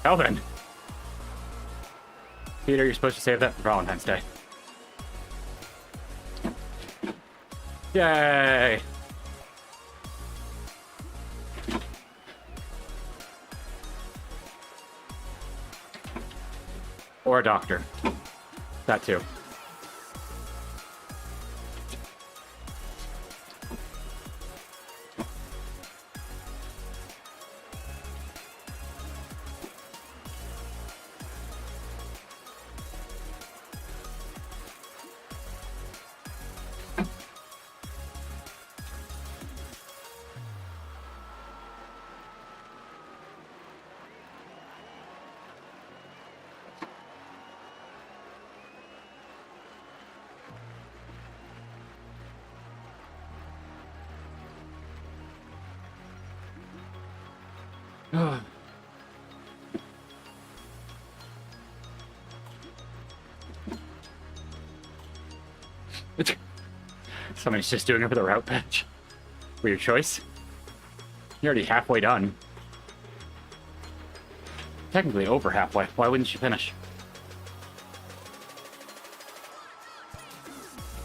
Elvin. Peter, you're supposed to save that for Valentine's Day. Yay! Or a doctor. That too. Somebody's just doing it for the route patch. Weird choice. You're already halfway done. Technically over halfway. Why wouldn't you finish?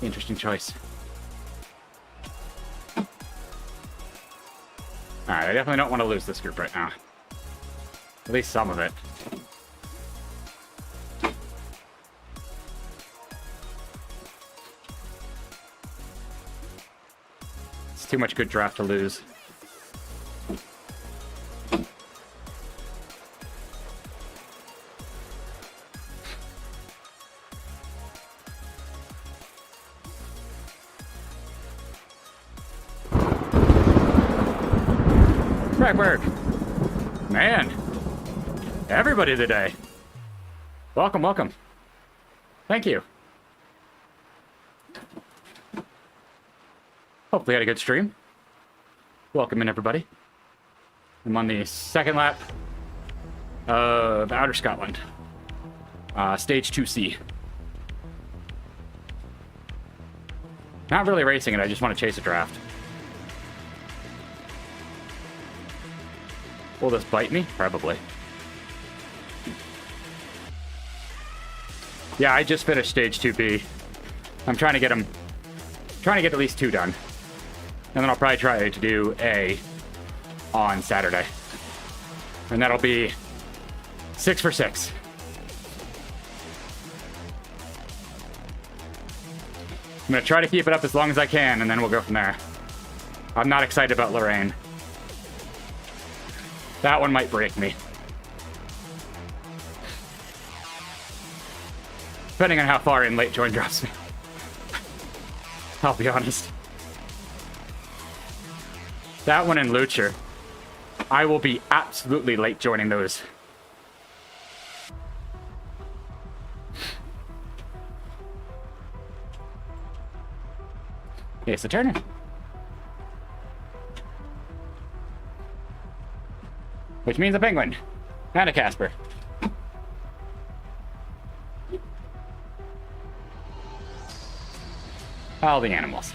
Interesting choice. Alright, I definitely don't want to lose this group right now. At least some of it. It's too much good draft to lose. Work. Man. Everybody today. Welcome, welcome. Thank you. Hopefully had a good stream. Welcome in, everybody. I'm on the second lap of Outer Scotland. Stage 2C. Not really racing it, I just want to chase a draft. Will this bite me? Probably. Yeah, I just finished stage 2B. I'm trying to get them... Trying to get at least 2 done. And then I'll probably try to do A on Saturday. And that'll be 6 for 6. I'm going to try to keep it up as long as I can, and then we'll go from there. I'm not excited about Lorraine. That one might break me. Depending on how far in late join drops me. I'll be honest. That one and Lucher. I will be absolutely late joining those. Okay, so Turner. Which means a penguin. And a Casper. All the animals.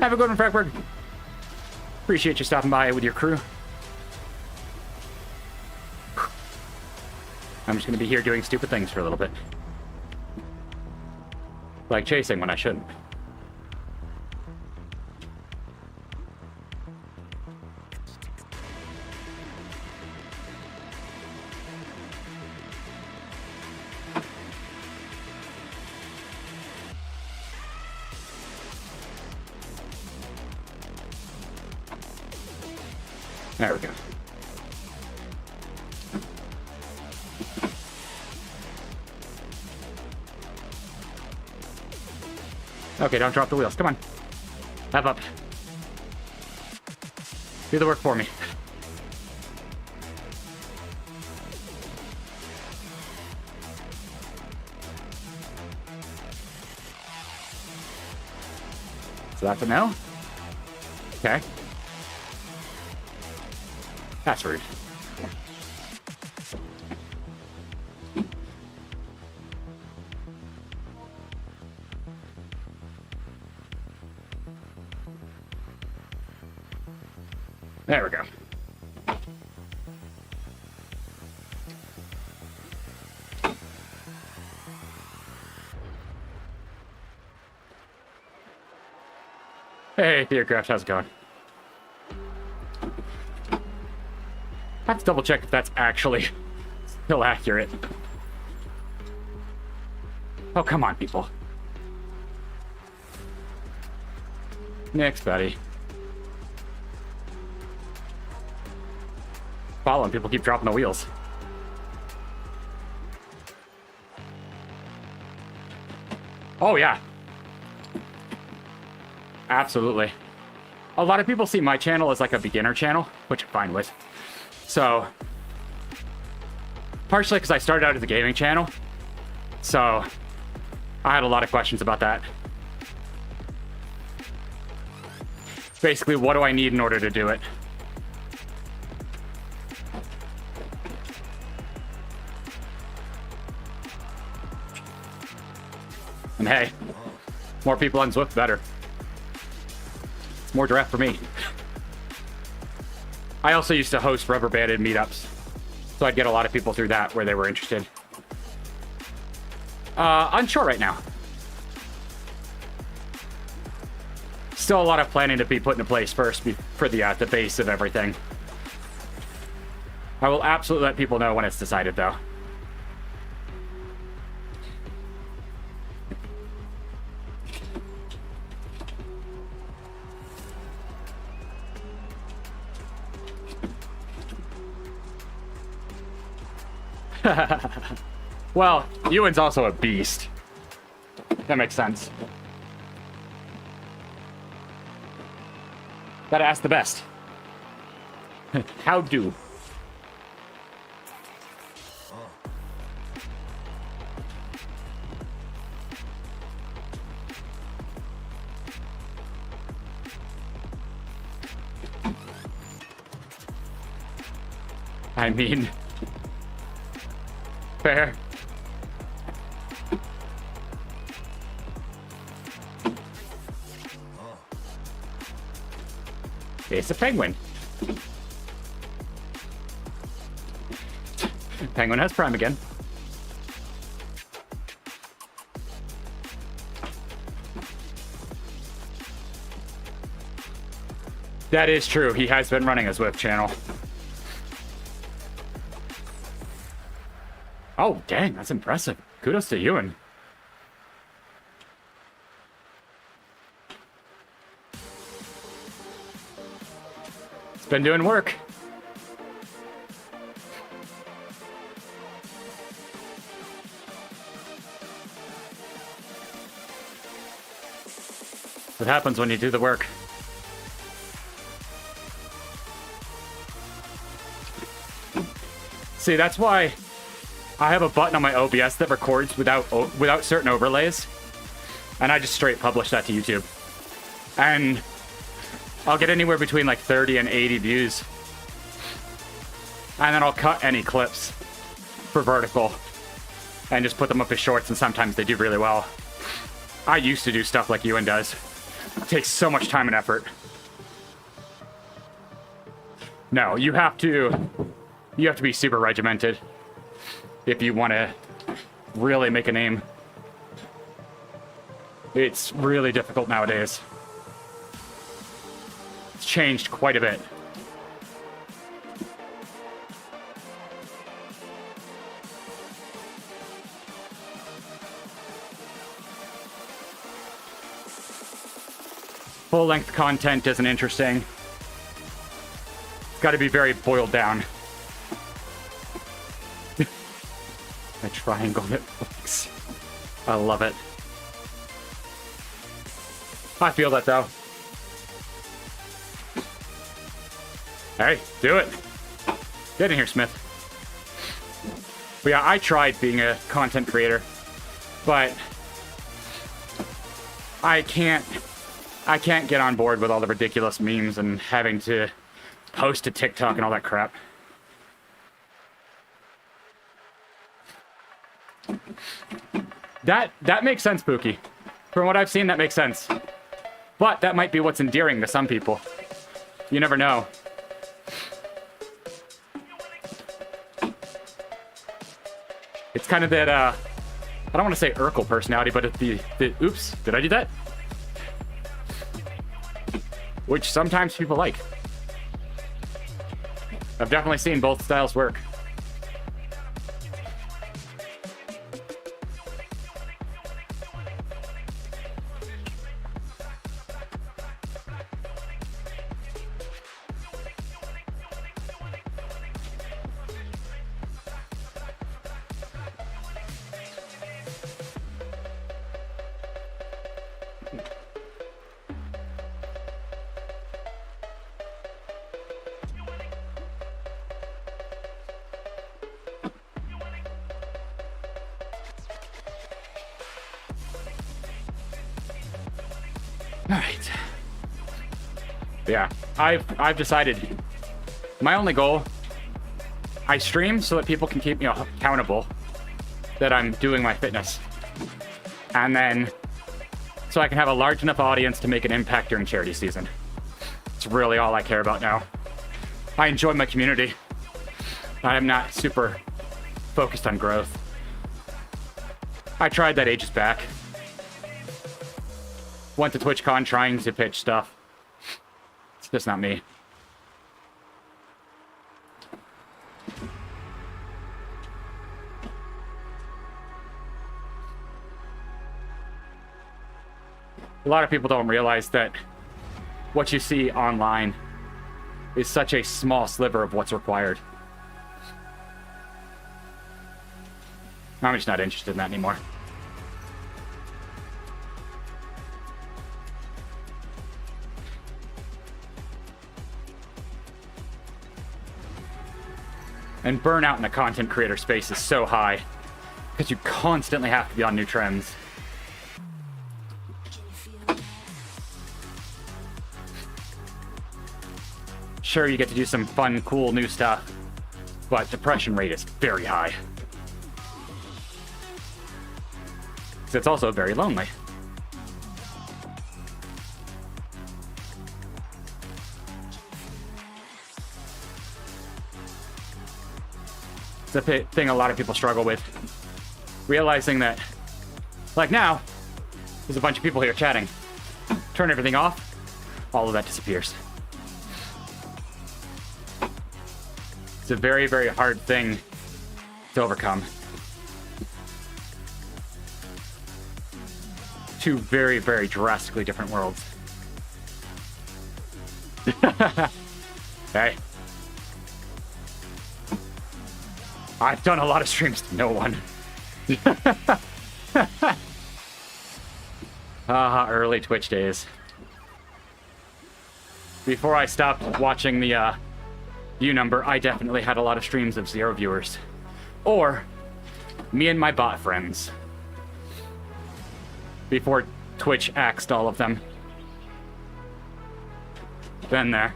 Have a good one, Frankfurt. Appreciate you stopping by with your crew. I'm just going to be here doing stupid things for a little bit. Like chasing when I shouldn't. There we go. Okay, don't drop the wheels. Come on. Have up. Do the work for me. So that's a no? Okay. That's rude. There we go. Hey, Theocraft, how's it going? I have to double check if that's actually still accurate. Oh, come on, people. Next, buddy. Following, people keep dropping the wheels. Oh, yeah. Absolutely. A lot of people see my channel as like a beginner channel, which I'm fine with. So, partially because I started out as a gaming channel. So, I had a lot of questions about that. Basically, what do I need in order to do it? And hey, more people on Zwift, better. It's more draft for me. I also used to host rubber banded meetups, so I'd get a lot of people through that where they were interested. Unsure right now. Still a lot of planning to be put into place first for the base of everything. I will absolutely let people know when it's decided, though. Well, Ewan's also a beast. That makes sense. Gotta ask the best. How do? I mean... fair. It's a penguin. Penguin has prime again. That is true. He has been running a Zwift channel. Oh, dang, that's impressive. Kudos to Ewan. It's been doing work. What happens when you do the work? See, that's why I have a button on my OBS that records without certain overlays, and I just straight publish that to YouTube. And I'll get anywhere between like 30 and 80 views. And then I'll cut any clips for vertical and just put them up as shorts, and sometimes they do really well. I used to do stuff like Ewan does. It takes so much time and effort. No, you have to be super regimented if you want to really make a name. It's really difficult nowadays. It's changed quite a bit. Full-length content isn't interesting. It's got to be very boiled down. A triangle that looks. I love it. I feel that, though. Hey, do it. Get in here, Smith. But yeah, I tried being a content creator, but I can't get on board with all the ridiculous memes and having to post to TikTok and all that crap. That makes sense, Pookie. From what I've seen, that makes sense. But that might be what's endearing to some people. You never know. It's kind of that, I don't want to say Urkel personality, but it's the oops, did I do that? Which sometimes people like. I've definitely seen both styles work. Alright. Yeah, I've decided my only goal, I stream so that people can keep me accountable that I'm doing my fitness. And then so I can have a large enough audience to make an impact during charity season. It's really all I care about now. I enjoy my community. I'm not super focused on growth. I tried that ages back. Went to TwitchCon trying to pitch stuff. It's just not me. A lot of people don't realize that what you see online is such a small sliver of what's required. I'm just not interested in that anymore. And burnout in the content creator space is so high because you constantly have to be on new trends. Sure, you get to do some fun, cool new stuff, but depression rate is very high. So it's also very lonely. It's a thing a lot of people struggle with. Realizing that, like now, there's a bunch of people here chatting. Turn everything off, all of that disappears. It's a very, very hard thing to overcome. Two very, very drastically different worlds. Hey. I've done a lot of streams to no one. Early Twitch days. Before I stopped watching the view number, I definitely had a lot of streams of 0 viewers. Or me and my bot friends. Before Twitch axed all of them. Been there.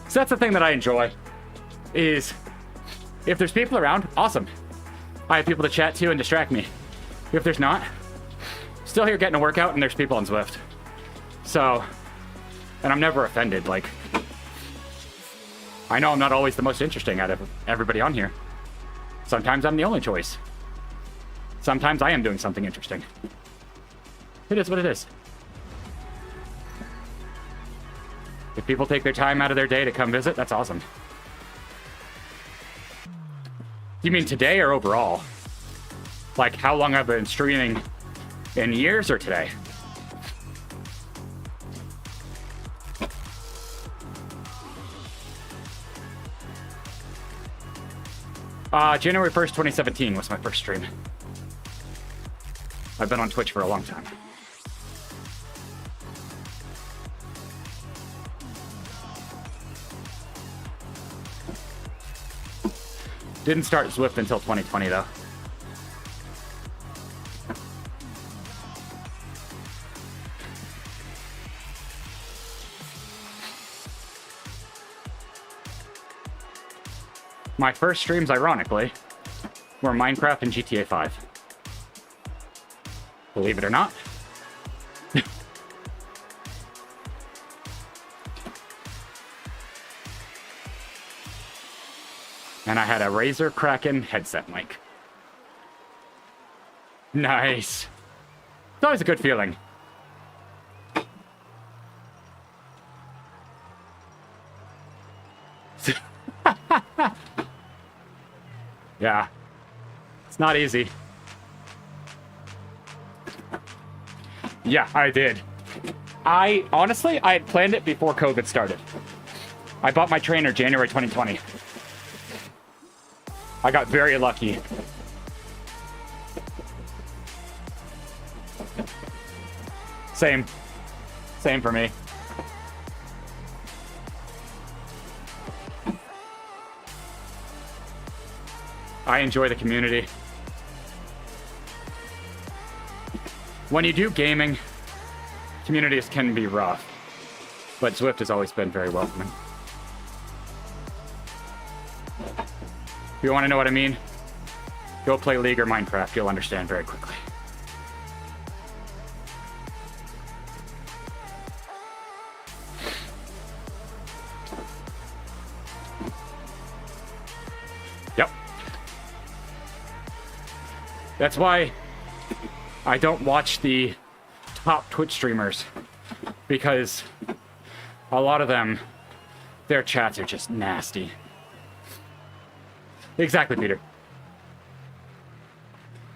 So that's the thing that I enjoy, is if there's people around, awesome. I have people to chat to and distract me. If there's not, still here getting a workout and there's people on Zwift. So, and I'm never offended, like, I know I'm not always the most interesting out of everybody on here. Sometimes I'm the only choice. Sometimes I am doing something interesting. It is what it is. If people take their time out of their day to come visit, that's awesome. You mean today or overall? Like how long I've been streaming in years or today? January 1st, 2017 was my first stream. I've been on Twitch for a long time. Didn't start Zwift until 2020, though. My first streams, ironically, were Minecraft and GTA 5. Believe it or not. And I had a Razer Kraken headset mic. Nice. It's always a good feeling. Yeah. It's not easy. Yeah, I did. Honestly, I had planned it before COVID started. I bought my trainer January 2020. I got very lucky. Same. Same for me. I enjoy the community. When you do gaming, communities can be rough, but Zwift has always been very welcoming. If you want to know what I mean, go play League or Minecraft. You'll understand very quickly. Yep. That's why I don't watch the top Twitch streamers, because a lot of them, their chats are just nasty. Exactly, Peter.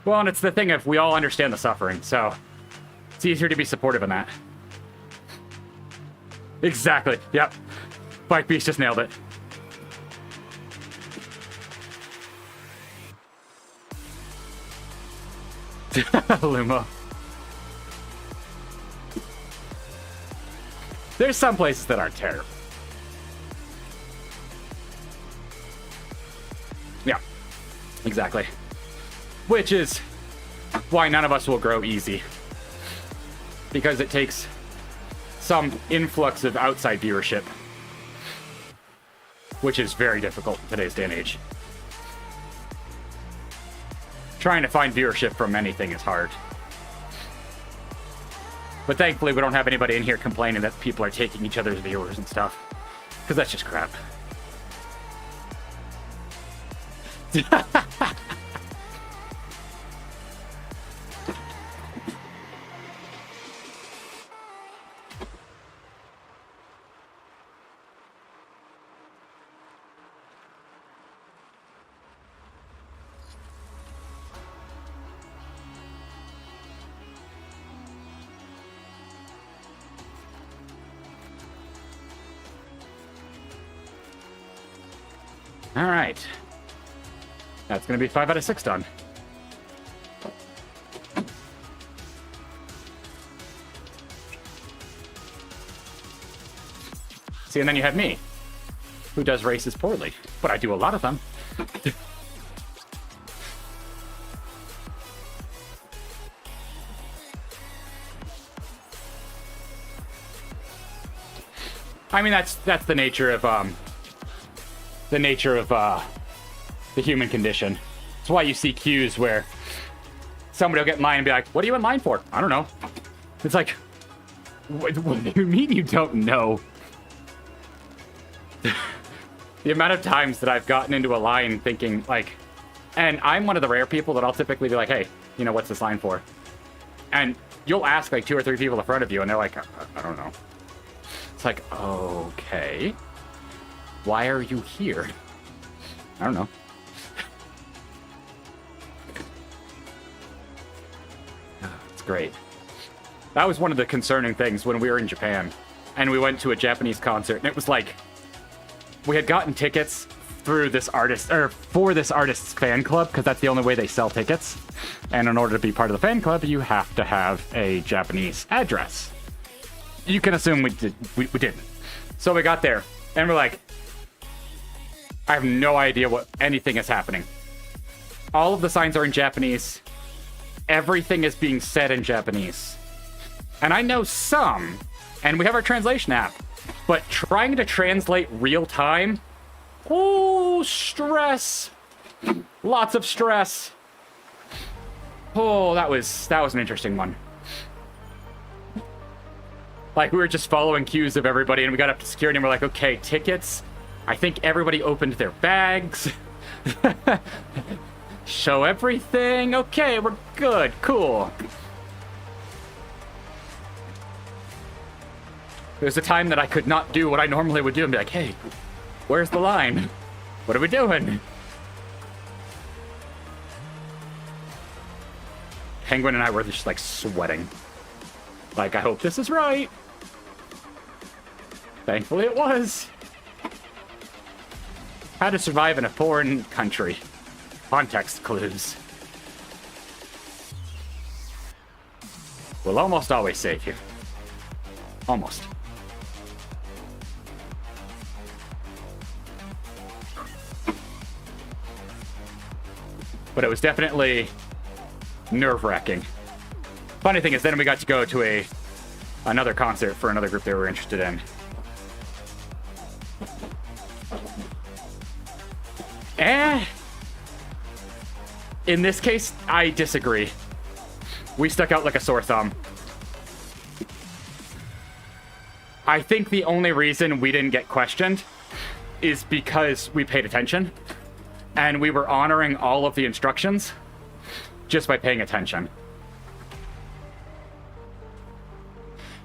Well, and it's the thing of we all understand the suffering, so it's easier to be supportive in that. Exactly, yep. Bike Beast just nailed it. Lumo. There's some places that aren't terrible. Yeah, exactly. Which is why none of us will grow easy. Because it takes some influx of outside viewership. Which is very difficult in today's day and age. Trying to find viewership from anything is hard. But thankfully we don't have anybody in here complaining that people are taking each other's viewers and stuff. Because that's just crap. All right. That's going to be 5 out of 6 done. See, and then you have me, who does races poorly, but I do a lot of them. I mean, that's the nature of the human condition. That's why you see queues where somebody will get in line and be like, "What are you in line for?" "I don't know." It's like, what do you mean you don't know? The amount of times that I've gotten into a line thinking like, and I'm one of the rare people that I'll typically be like, "Hey, you know, what's this line for?" And you'll ask like 2 or 3 people in front of you and they're like, I don't know. It's like, okay, why are you here? I don't know. It's great. That was one of the concerning things when we were in Japan and we went to a Japanese concert, and it was like we had gotten tickets through this artist, or for this artist's fan club, because that's the only way they sell tickets. And in order to be part of the fan club, you have to have a Japanese address. You can assume we didn't. So we got there, and we're like, I have no idea what anything is happening. All of the signs are in Japanese. Everything is being said in Japanese. And I know some, and we have our translation app, but trying to translate real time, oh, stress. Lots of stress. Oh, that was an interesting one. Like, we were just following cues of everybody, and we got up to security, and we're like, okay, tickets. I think everybody opened their bags. Show everything. Okay, we're good. Cool. There's a time that I could not do what I normally would do and be like, hey, where's the line? What are we doing? Penguin and I were just, like, sweating. Like, I hope this is right. Thankfully it was. How to survive in a foreign country. Context clues. Will almost always save you. Almost. But it was definitely nerve-wracking. Funny thing is, then we got to go to another concert for another group they were interested in. In this case, I disagree. We stuck out like a sore thumb. I think the only reason we didn't get questioned is because we paid attention, and we were honoring all of the instructions just by paying attention.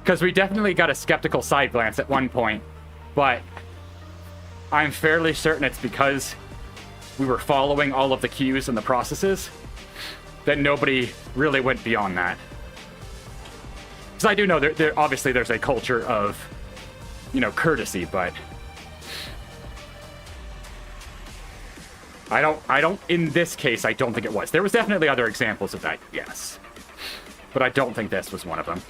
Because we definitely got a skeptical side glance at one point, but I'm fairly certain it's because we were following all of the cues and the processes that nobody really went beyond that. Because I do know there obviously there's a culture of, courtesy, but I don't, in this case, I don't think it was. There was definitely other examples of that, yes. But I don't think this was one of them.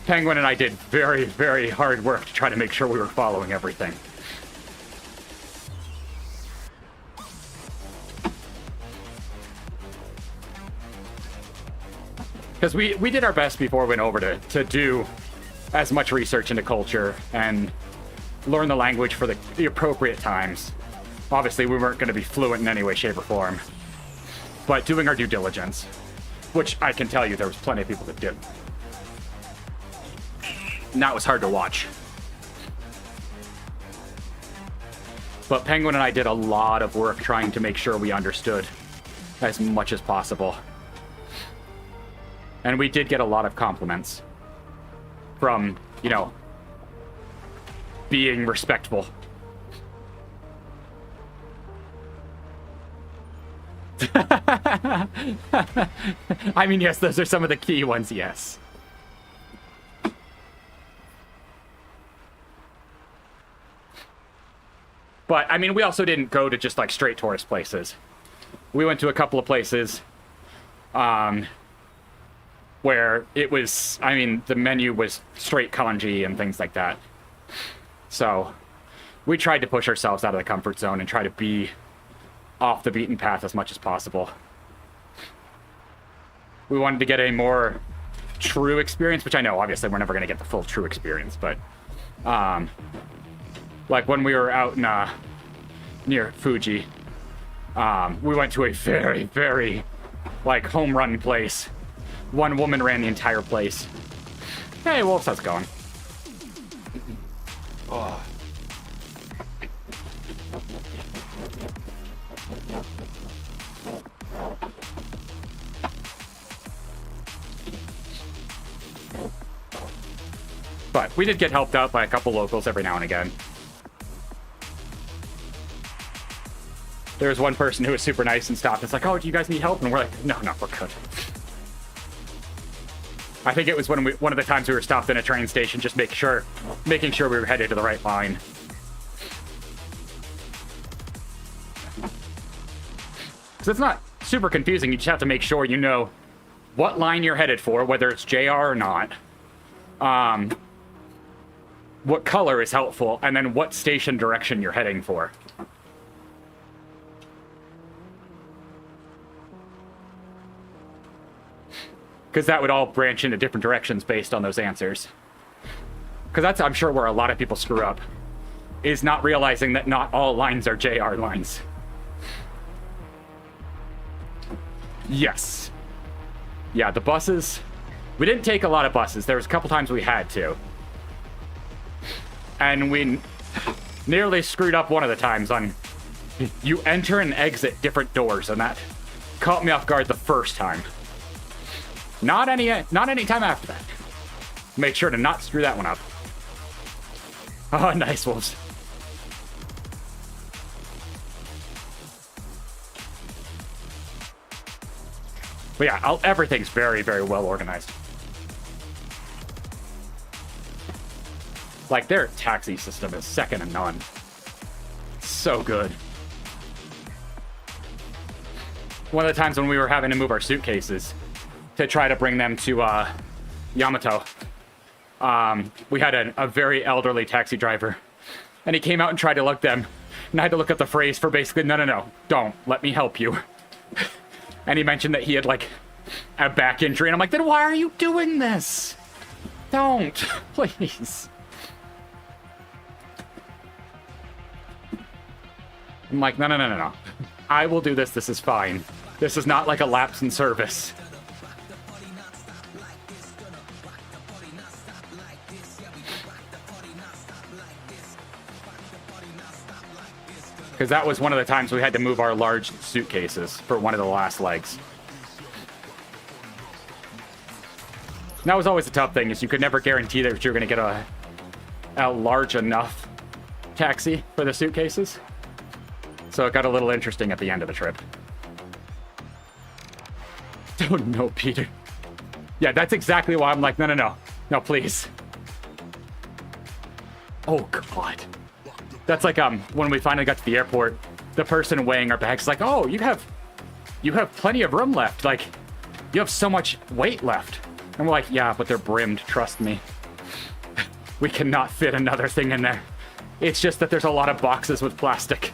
Penguin and I did very, very hard work to try to make sure we were following everything. Because we did our best before we went over to do as much research into culture and learn the language for the appropriate times. Obviously, we weren't going to be fluent in any way, shape, or form. But doing our due diligence, which I can tell you there was plenty of people that did. And that was hard to watch. But Penguin and I did a lot of work trying to make sure we understood as much as possible. And we did get a lot of compliments from, being respectful. I mean, yes, those are some of the key ones, yes. But, I mean, we also didn't go to just, like, straight tourist places. We went to a couple of places, where it was, I mean, the menu was straight kanji and things like that. So we tried to push ourselves out of the comfort zone and try to be off the beaten path as much as possible. We wanted to get a more true experience, which I know, obviously, we're never going to get the full true experience, but like when we were out in, near Fuji, we went to a very, very, like, home run place. One woman ran the entire place. Hey, Wolves, how's it going? Oh. But we did get helped out by a couple locals every now and again. There was one person who was super nice and stopped. It's like, oh, do you guys need help? And we're like, no, we're good. I think it was one of the times we were stopped in a train station, just making sure we were headed to the right line. Because it's not super confusing. You just have to make sure you know what line you're headed for, whether it's JR or not. What color is helpful, and then what station direction you're heading for. Because that would all branch into different directions based on those answers. Because that's, I'm sure, where a lot of people screw up. Is not realizing that not all lines are JR lines. Yes. Yeah, the buses... We didn't take a lot of buses. There was a couple times we had to. And we nearly screwed up one of the times on... You enter and exit different doors, and that caught me off guard the first time. Not any time after that. Make sure to not screw that one up. Oh, nice, wolves. But yeah, everything's very, very well organized. Like, their taxi system is second to none. So good. One of the times when we were having to move our suitcases to try to bring them to Yamato, we had a very elderly taxi driver, and he came out and tried to look them, and I had to look up the phrase for basically, no, don't, let me help you. And he mentioned that he had, like, a back injury, and I'm like, then why are you doing this? Don't, please. I'm like, no. I will do this. This is fine. This is not like a lapse in service. Because that was one of the times we had to move our large suitcases for one of the last legs. And that was always a tough thing, is you could never guarantee that you're going to get a large enough taxi for the suitcases. So it got a little interesting at the end of the trip. Oh, no, Peter. Yeah, that's exactly why I'm like, no, please. Oh, God. That's like, when we finally got to the airport, the person weighing our bags is like, oh, you have plenty of room left. Like, you have so much weight left. And we're like, yeah, but they're brimmed, trust me. We cannot fit another thing in there. It's just that there's a lot of boxes with plastic.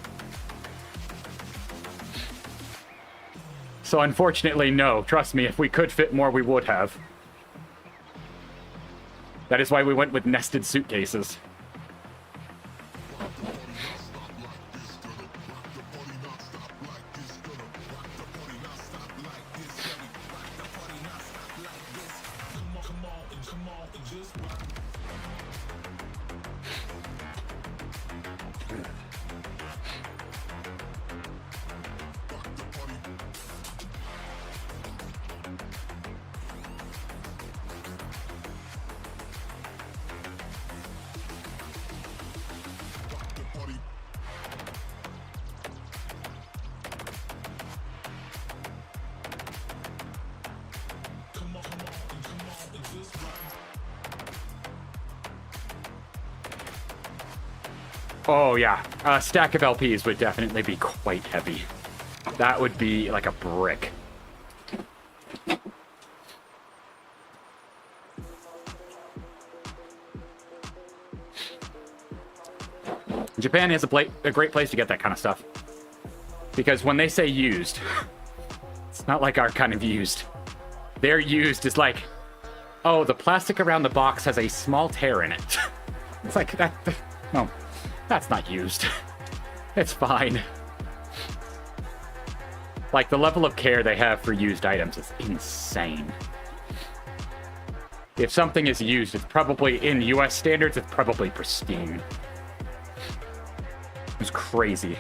So unfortunately, no. Trust me, if we could fit more, we would have. That is why we went with nested suitcases. Oh, yeah. A stack of LPs would definitely be quite heavy. That would be like a brick. Japan is a great place to get that kind of stuff. Because when they say used, it's not like our kind of used. Their used is like, oh, the plastic around the box has a small tear in it. It's like, no. That's not used. It's fine. Like, the level of care they have for used items is insane. If something is used, it's probably, in US standards, it's probably pristine. It's crazy.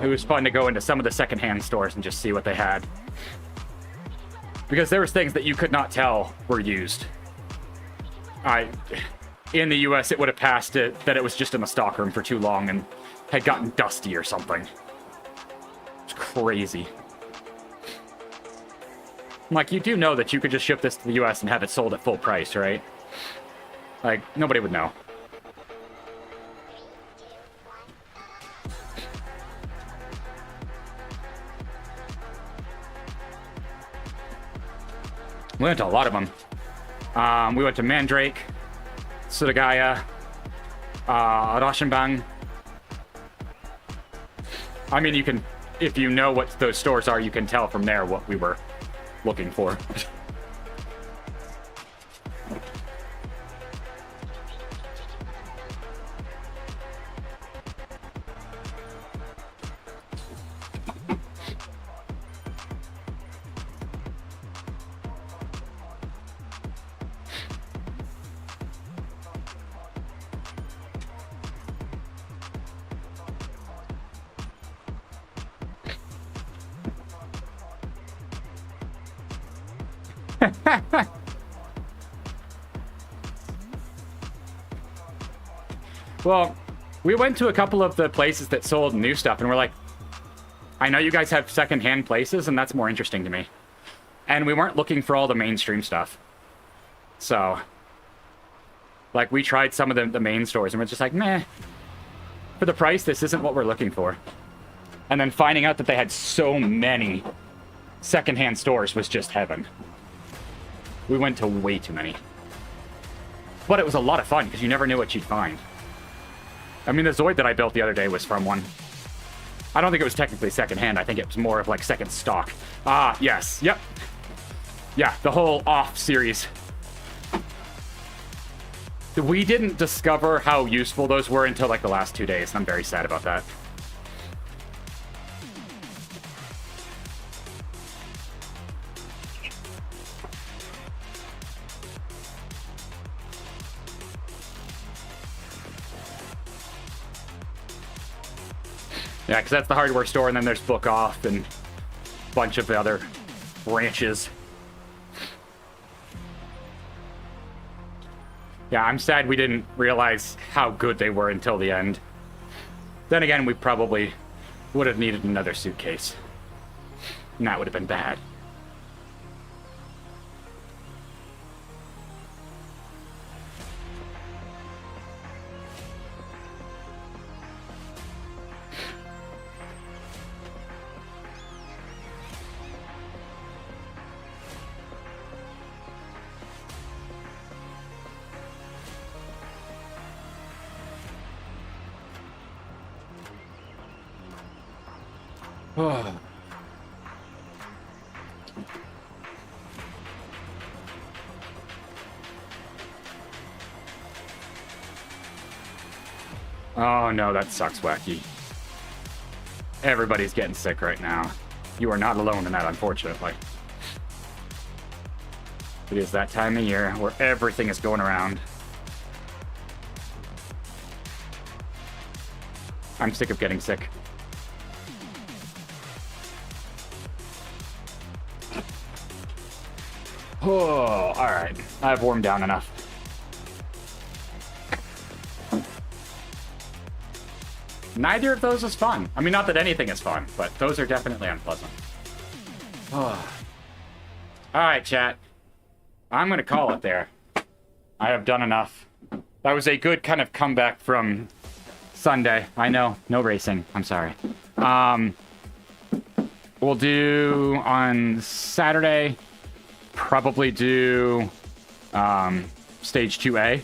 It was fun to go into some of the secondhand stores and just see what they had. Because there was things that you could not tell were used. In the US, it would have passed it that it was just in the stockroom for too long and had gotten dusty or something. It's crazy. Like, you do know that you could just ship this to the US and have it sold at full price, right? Like, nobody would know. We went to a lot of them. We went to Mandrake, Suragaya, Roshenbang. I mean, you can, if you know what those stores are, you can tell from there what we were looking for. Well, we went to a couple of the places that sold new stuff, and we're like, I know you guys have secondhand places, and that's more interesting to me. And we weren't looking for all the mainstream stuff. So, like, we tried some of the main stores, and we're just like, meh. For the price, this isn't what we're looking for. And then finding out that they had so many secondhand stores was just heaven. We went to way too many. But it was a lot of fun, because you never knew what you'd find. I mean, the Zoid that I built the other day was from one. I don't think it was technically secondhand. I think it was more of like second stock. Ah, yes. Yep. Yeah, the whole off series. We didn't discover how useful those were until like the last 2 days, and I'm very sad about that. Yeah, because that's the hardware store, and then there's Book Off and a bunch of the other branches. Yeah, I'm sad we didn't realize how good they were until the end. Then again, we probably would have needed another suitcase. And that would have been bad. Oh no, that sucks, Wacky. Everybody's getting sick right now. You are not alone in that, unfortunately. It is that time of year where everything is going around. I'm sick of getting sick. Oh, alright. I've warmed down enough. Neither of those is fun. I mean, not that anything is fun, but those are definitely unpleasant. Oh. Alright, chat. I'm going to call it there. I have done enough. That was a good kind of comeback from Sunday. I know, no racing. I'm sorry. We'll do on Saturday, probably do stage 2A.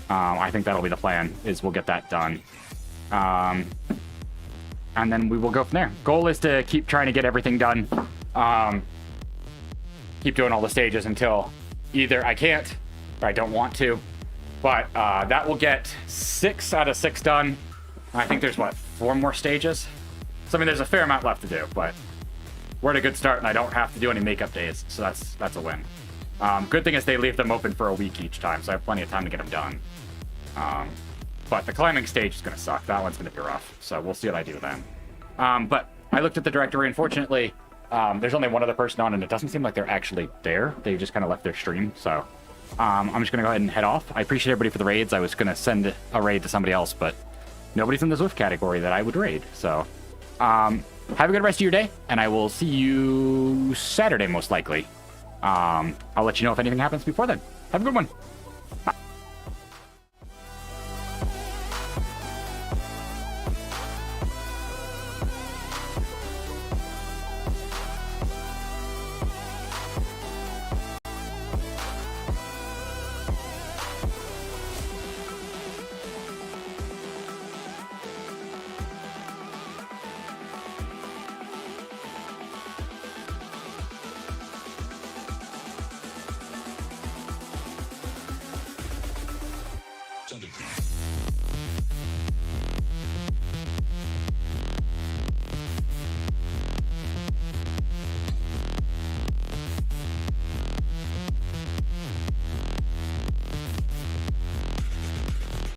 I think that'll be the plan, is we'll get that done. And then we will go from there. Goal is to keep trying to get everything done. Keep doing all the stages until either I can't or I don't want to. But that will get 6 out of 6 done. I think there's, what, 4 more stages? So, I mean, there's a fair amount left to do, but we're at a good start, and I don't have to do any makeup days, so that's a win. Good thing is they leave them open for a week each time, so I have plenty of time to get them done. But the climbing stage is going to suck. That one's going to be rough, so we'll see what I do then. But I looked at the directory. Unfortunately, there's only one other person on, and it doesn't seem like they're actually there. They just kind of left their stream, so I'm just going to go ahead and head off. I appreciate everybody for the raids. I was going to send a raid to somebody else, but nobody's in the Zwift category that I would raid, so have a good rest of your day, and I will see you Saturday, most likely. I'll let you know if anything happens before then. Have a good one.